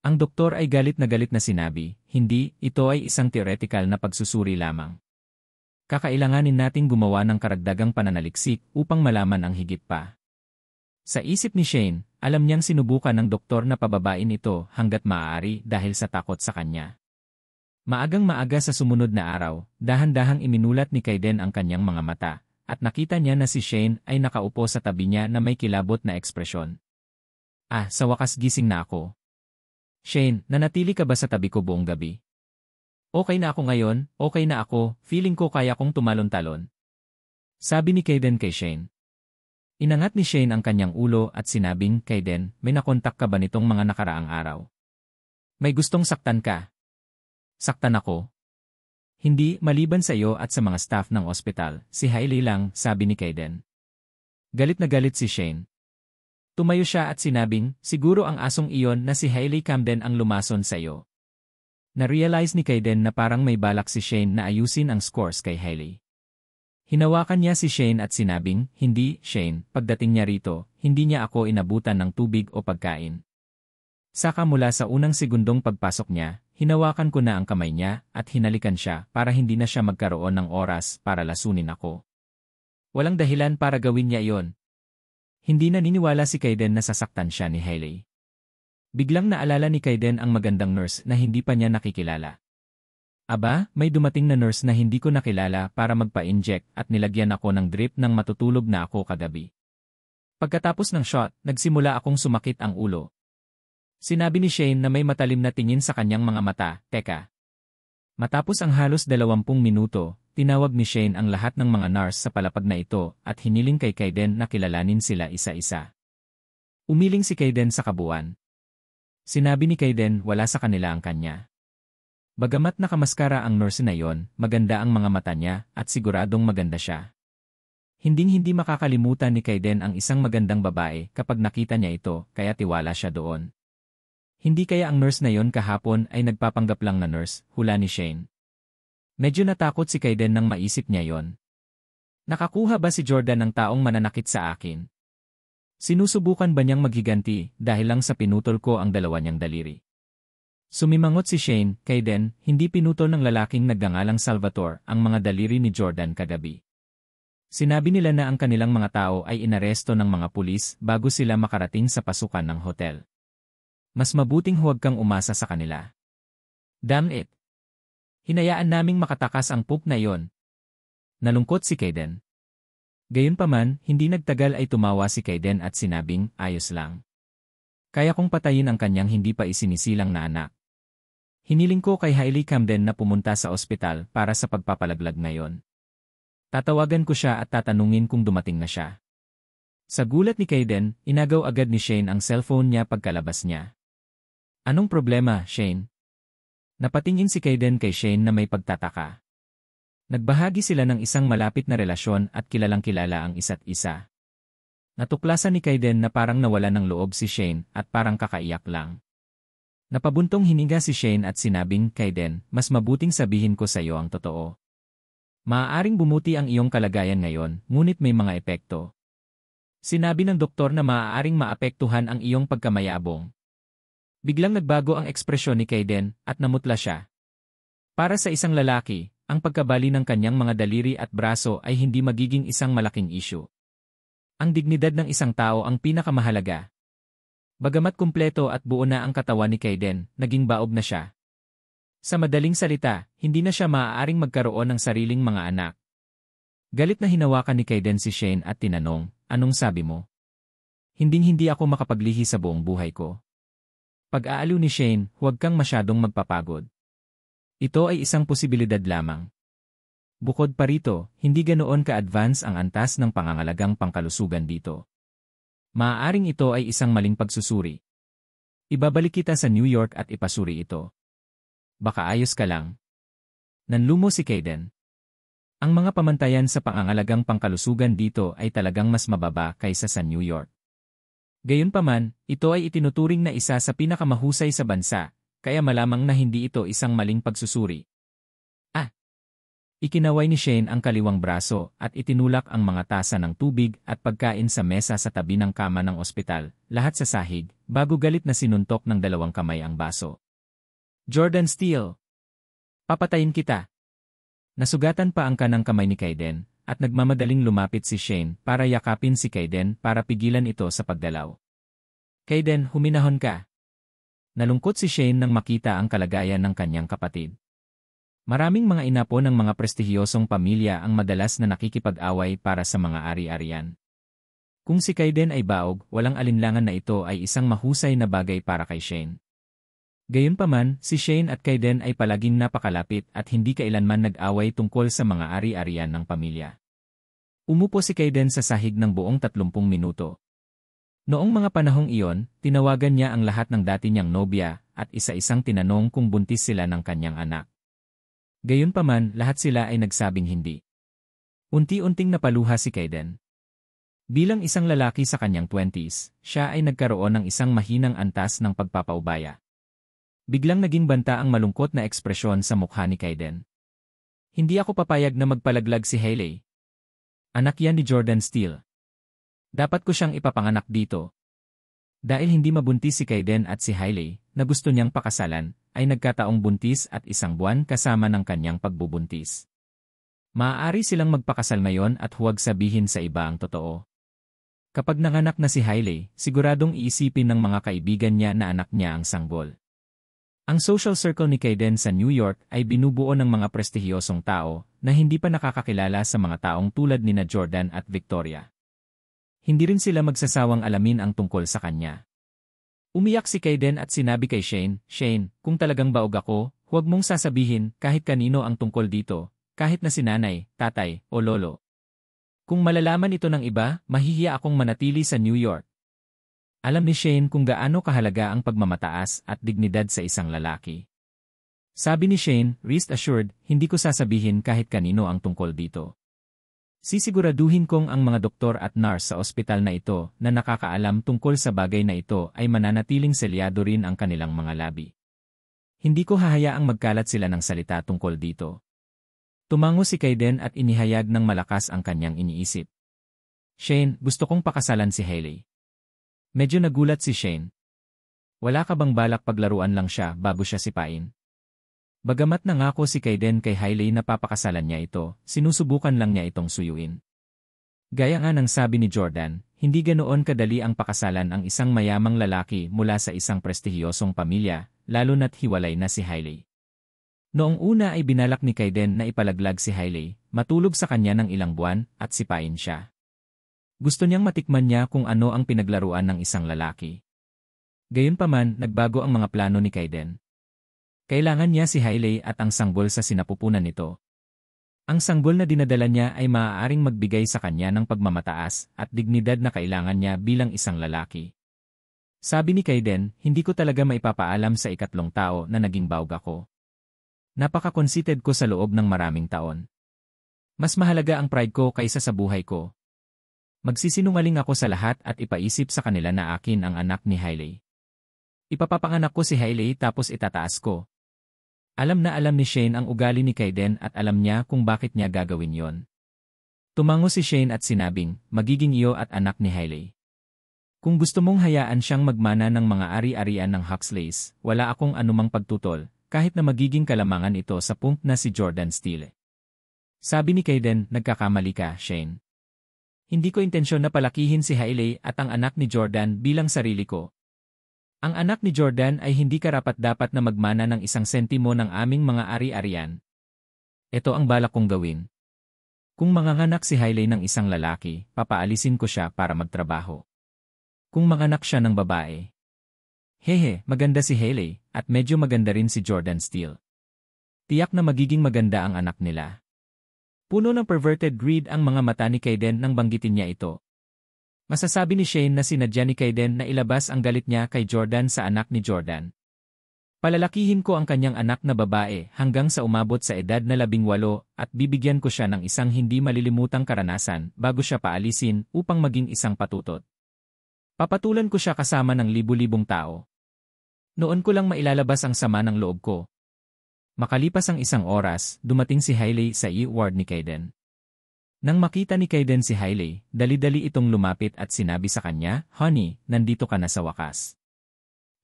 Ang doktor ay galit na sinabi, "Hindi, ito ay isang theoretical na pagsusuri lamang. Kakailanganin nating gumawa ng karagdagang pananaliksik upang malaman ang higit pa." Sa isip ni Shane, alam niyang sinubukan ng doktor na pababain ito hanggat maaari dahil sa takot sa kanya. Maagang maaga sa sumunod na araw, dahan-dahang iminulat ni Kaiden ang kanyang mga mata, at nakita niya na si Shane ay nakaupo sa tabi niya na may kilabot na ekspresyon. Sa wakas gising na ako." "Shane, nanatili ka ba sa tabi ko buong gabi?" "Okay na ako ngayon, okay na ako, feeling ko kaya kong tumalon-talon." Sabi ni Kaiden kay Shane. Inangat ni Shane ang kanyang ulo at sinabing, "Kaiden, may nakontak ka ba nitong mga nakaraang araw? May gustong saktan ka?" "Saktan ako?" "Hindi, maliban sa iyo at sa mga staff ng ospital, si Hailey lang," sabi ni Kaiden. Galit na galit si Shane. Tumayo siya at sinabing, siguro ang asong iyon na si Hailey Camden ang lumason sa iyo. Na-realize ni Kaiden na parang may balak si Shane na ayusin ang scores kay Hailey. Hinawakan niya si Shane at sinabing, hindi, Shane, pagdating niya rito, hindi niya ako inabutan ng tubig o pagkain. Saka mula sa unang segundong pagpasok niya, hinawakan ko na ang kamay niya at hinalikan siya para hindi na siya magkaroon ng oras para lasunin ako. Walang dahilan para gawin niya iyon. Hindi naniniwala si Kaiden na sasaktan siya ni Hailey. Biglang naalala ni Kaiden ang magandang nurse na hindi pa niya nakikilala. Aba, may dumating na nurse na hindi ko nakilala para magpa-inject at nilagyan ako ng drip nang matutulog na ako kagabi. Pagkatapos ng shot, nagsimula akong sumakit ang ulo. Sinabi ni Shane na may matalim na tingin sa kanyang mga mata, teka. Matapos ang halos 20 minuto, tinawag ni Shane ang lahat ng mga nurse sa palapag na ito at hiniling kay Kaiden na kilalanin sila isa-isa. Umiling si Kaiden sa kabuuan. Sinabi ni Kaiden wala sa kanila ang kanya. Bagamat nakamaskara ang nurse na yon, maganda ang mga mata niya at siguradong maganda siya. Hinding-hindi makakalimutan ni Kaiden ang isang magandang babae kapag nakita niya ito, kaya tiwala siya doon. Hindi kaya ang nurse na yon kahapon ay nagpapanggap lang na nurse, hula ni Shane. Medyo natakot si Kaiden nang maisip niya yon. Nakakuha ba si Jordan ng taong mananakit sa akin? Sinusubukan ba niyang maghiganti dahil lang sa pinutol ko ang dalawa niyang daliri? Sumimangot si Shane, Kaiden, hindi pinutol ng lalaking nagngangalang Salvatore ang mga daliri ni Jordan kagabi. Sinabi nila na ang kanilang mga tao ay inaresto ng mga pulis bago sila makarating sa pasukan ng hotel. Mas mabuting huwag kang umasa sa kanila. Damn it! Hinayaan naming makatakas ang poop na iyon. Nalungkot si Kaiden. Gayunpaman, hindi nagtagal ay tumawa si Kaiden at sinabing, ayos lang. Kaya kong patayin ang kanyang hindi pa isinisilang na anak. Hiniling ko kay Hailey Camden na pumunta sa ospital para sa pagpapalaglag ngayon. Tatawagan ko siya at tatanungin kung dumating na siya. Sa gulat ni Kaiden, inagaw agad ni Shane ang cellphone niya pagkalabas niya. Anong problema, Shane? Napatingin si Kaiden kay Shane na may pagtataka. Nagbahagi sila ng isang malapit na relasyon at kilalang-kilala ang isa't isa. Natuklasan ni Kaiden na parang nawala ng loob si Shane at parang kakaiyak lang. Napabuntong hininga si Shane at sinabing, Kaiden, mas mabuting sabihin ko sa iyo ang totoo. Maaaring bumuti ang iyong kalagayan ngayon, ngunit may mga epekto. Sinabi ng doktor na maaaring maapektuhan ang iyong pagkamayabong. Biglang nagbago ang ekspresyon ni Kaiden at namutla siya. Para sa isang lalaki, ang pagkabali ng kanyang mga daliri at braso ay hindi magiging isang malaking issue. Ang dignidad ng isang tao ang pinakamahalaga. Bagamat kumpleto at buo na ang katawan ni Kaiden, naging baog na siya. Sa madaling salita, hindi na siya maaaring magkaroon ng sariling mga anak. Galit na hinawakan ni Kaiden si Shane at tinanong, anong sabi mo? Hinding-hindi ako makapaglihi sa buong buhay ko. Pag-aaliw ni Shane, huwag kang masyadong magpapagod. Ito ay isang posibilidad lamang. Bukod pa rito, hindi ganoon ka-advance ang antas ng pangangalagang pangkalusugan dito. Maaaring ito ay isang maling pagsusuri. Ibabalik kita sa New York at ipasuri ito. Baka ayos ka lang. Nanlumo si Kaiden. Ang mga pamantayan sa pangangalagang pangkalusugan dito ay talagang mas mababa kaysa sa New York. Gayunpaman, ito ay itinuturing na isa sa pinakamahusay sa bansa, kaya malamang na hindi ito isang maling pagsusuri. Ikinaway ni Shane ang kaliwang braso at itinulak ang mga tasa ng tubig at pagkain sa mesa sa tabi ng kama ng ospital, lahat sa sahig, bago galit na sinuntok ng dalawang kamay ang baso. Jordan Steele! Papatayin kita! Nasugatan pa ang kanang kamay ni Kaiden, at nagmamadaling lumapit si Shane para yakapin si Kaiden para pigilan ito sa pagdalaw. Kaiden, huminahon ka! Nalungkot si Shane nang makita ang kalagayan ng kanyang kapatid. Maraming mga inapo ng mga prestihiyosong pamilya ang madalas na nakikipag-away para sa mga ari-arian. Kung si Kaiden ay baog, walang alinlangan na ito ay isang mahusay na bagay para kay Shane. Gayunpaman, si Shane at Kaiden ay palaging napakalapit at hindi kailanman nag-away tungkol sa mga ari-arian ng pamilya. Umupo si Kaiden sa sahig ng buong 30 minuto. Noong mga panahong iyon, tinawagan niya ang lahat ng dati niyang nobya at isa-isang tinanong kung buntis sila ng kanyang anak. Gayunpaman, lahat sila ay nagsabing hindi. Unti-unting napaluha si Kaiden. Bilang isang lalaki sa kanyang 20s, siya ay nagkaroon ng isang mahinang antas ng pagpapaubaya. Biglang naging banta ang malungkot na ekspresyon sa mukha ni Kaiden. Hindi ako papayag na magpalaglag si Hailey. Anak yan ni Jordan Steele. Dapat ko siyang ipapanganak dito. Dahil hindi mabuntis si Kaiden at si Hailey, na gusto niyang pakasalan, ay nagkataong buntis at 1 buwan kasama ng kanyang pagbubuntis. Maaari silang magpakasal ngayon at huwag sabihin sa iba ang totoo. Kapag nanganak na si Hailey, siguradong iisipin ng mga kaibigan niya na anak niya ang sanggol. Ang social circle ni Kaiden sa New York ay binubuo ng mga prestihiyosong tao na hindi pa nakakakilala sa mga taong tulad ni Jordan at Victoria. Hindi rin sila magsasawang alamin ang tungkol sa kanya. Umiyak si Kaiden at sinabi kay Shane, "Shane, kung talagang baog ako, huwag mong sasabihin kahit kanino ang tungkol dito, kahit na si nanay, tatay, o lolo. Kung malalaman ito ng iba, mahihiya akong manatili sa New York." Alam ni Shane kung gaano kahalaga ang pagmamataas at dignidad sa isang lalaki. Sabi ni Shane, "Rest assured, hindi ko sasabihin kahit kanino ang tungkol dito. Sisiguraduhin kong ang mga doktor at nurse sa ospital na ito na nakakaalam tungkol sa bagay na ito ay mananatiling selyado rin ang kanilang mga labi. Hindi ko hahayaang magkalat sila ng salita tungkol dito." Tumango si Kaiden at inihayag ng malakas ang kanyang iniisip. "Shane, gusto kong pakasalan si Hailey." Medyo nagulat si Shane. Wala ka bang balak paglaruan lang siya bago siya sipain? Bagamat nangako si Kaiden kay Hailey na papakasalan niya ito, sinusubukan lang niya itong suyuin. Gaya nga ng sabi ni Jordan, hindi ganoon kadali ang pakasalan ang isang mayamang lalaki mula sa isang prestihiyosong pamilya, lalo na't hiwalay na si Hailey. Noong una ay binalak ni Kaiden na ipalaglag si Hailey, matulog sa kanya ng ilang buwan, at sipain siya. Gusto niyang matikman niya kung ano ang pinaglaruan ng isang lalaki. Gayunpaman, nagbago ang mga plano ni Kaiden. Kailangan niya si Hailey at ang sanggol sa sinapupunan nito. Ang sanggol na dinadala niya ay maaaring magbigay sa kanya ng pagmamataas at dignidad na kailangan niya bilang isang lalaki. Sabi ni Kaiden, "Hindi ko talaga maipapaalam sa ikatlong tao na naging baog ako. Napaka-conceited ko sa loob ng maraming taon. Mas mahalaga ang pride ko kaysa sa buhay ko. Magsisinungaling ako sa lahat at ipaisip sa kanila na akin ang anak ni Hailey. Ipapapanganak ko si Hailey tapos itataas ko." Alam na alam ni Shane ang ugali ni Kaiden at alam niya kung bakit niya gagawin yon. Tumango si Shane at sinabing, "Magiging iyo at anak ni Hailey. Kung gusto mong hayaan siyang magmana ng mga ari-arian ng Huxleys, wala akong anumang pagtutol, kahit na magiging kalamangan ito sa punk na si Jordan Steele." Sabi ni Kaiden, "Nagkakamali ka, Shane. Hindi ko intensyon na palakihin si Hailey at ang anak ni Jordan bilang sarili ko. Ang anak ni Jordan ay hindi karapat-dapat na magmana ng 1 sentimo ng aming mga ari-arian. Ito ang balak kong gawin. Kung manganganak si Hailey ng isang lalaki, papaalisin ko siya para magtrabaho. Kung manganak siya ng babae, hehe, maganda si Hailey, at medyo maganda rin si Jordan Steele. Tiyak na magiging maganda ang anak nila." Puno ng perverted greed ang mga mata ni Kaiden nang banggitin niya ito. Masasabi ni Shane na sinadya ni Kaiden na ilabas ang galit niya kay Jordan sa anak ni Jordan. "Palalakihin ko ang kanyang anak na babae hanggang sa umabot sa edad na 18 at bibigyan ko siya ng isang hindi malilimutang karanasan bago siya paalisin upang maging isang patutot. Papatulan ko siya kasama ng libu-libong tao. Noon ko lang mailalabas ang sama ng loob ko." Makalipas ang 1 oras, dumating si Hailey sa ward ni Kaiden. Nang makita ni Kaiden si Hailey, dali-dali itong lumapit at sinabi sa kanya, "Honey, nandito ka na sa wakas.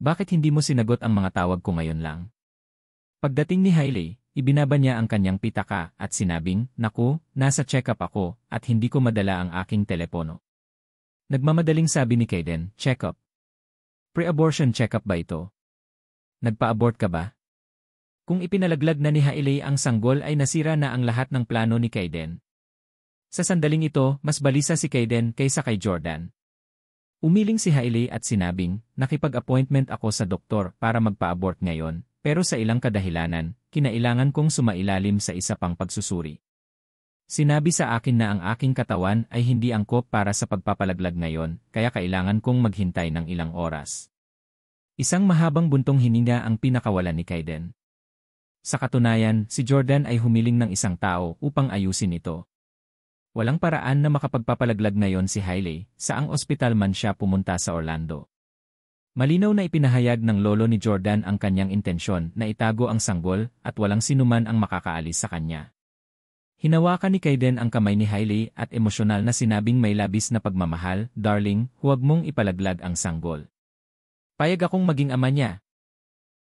Bakit hindi mo sinagot ang mga tawag ko ngayon lang?" Pagdating ni Hailey, ibinaba niya ang kanyang pitaka at sinabing, "Naku, nasa check-up ako at hindi ko madala ang aking telepono." Nagmamadaling sabi ni Kaiden, "Check-up? Pre-abortion check-up ba ito? Nagpa-abort ka ba?" Kung ipinalaglag na ni Hailey ang sanggol ay nasira na ang lahat ng plano ni Kaiden. Sa sandaling ito, mas balisa si Kaiden kaysa kay Jordan. Umiling si Hailey at sinabing, "Nakipag-appointment ako sa doktor para magpa-abort ngayon, pero sa ilang kadahilanan, kinailangan kong sumailalim sa isa pang pagsusuri. Sinabi sa akin na ang aking katawan ay hindi angkop para sa pagpapalaglag ngayon, kaya kailangan kong maghintay ng ilang oras." Isang mahabang buntong hininga ang pinakawalan ni Kaiden. Sa katunayan, si Jordan ay humiling ng isang tao upang ayusin ito. Walang paraan na makapagpapalaglag ngayon si Hailey, saang ospital man siya pumunta sa Orlando. Malinaw na ipinahayag ng lolo ni Jordan ang kanyang intensyon na itago ang sanggol at walang sinuman ang makakaalis sa kanya. Hinawakan ni Kaiden ang kamay ni Hailey at emosyonal na sinabing may labis na pagmamahal, "Darling, huwag mong ipalaglag ang sanggol. Payag akong maging ama niya."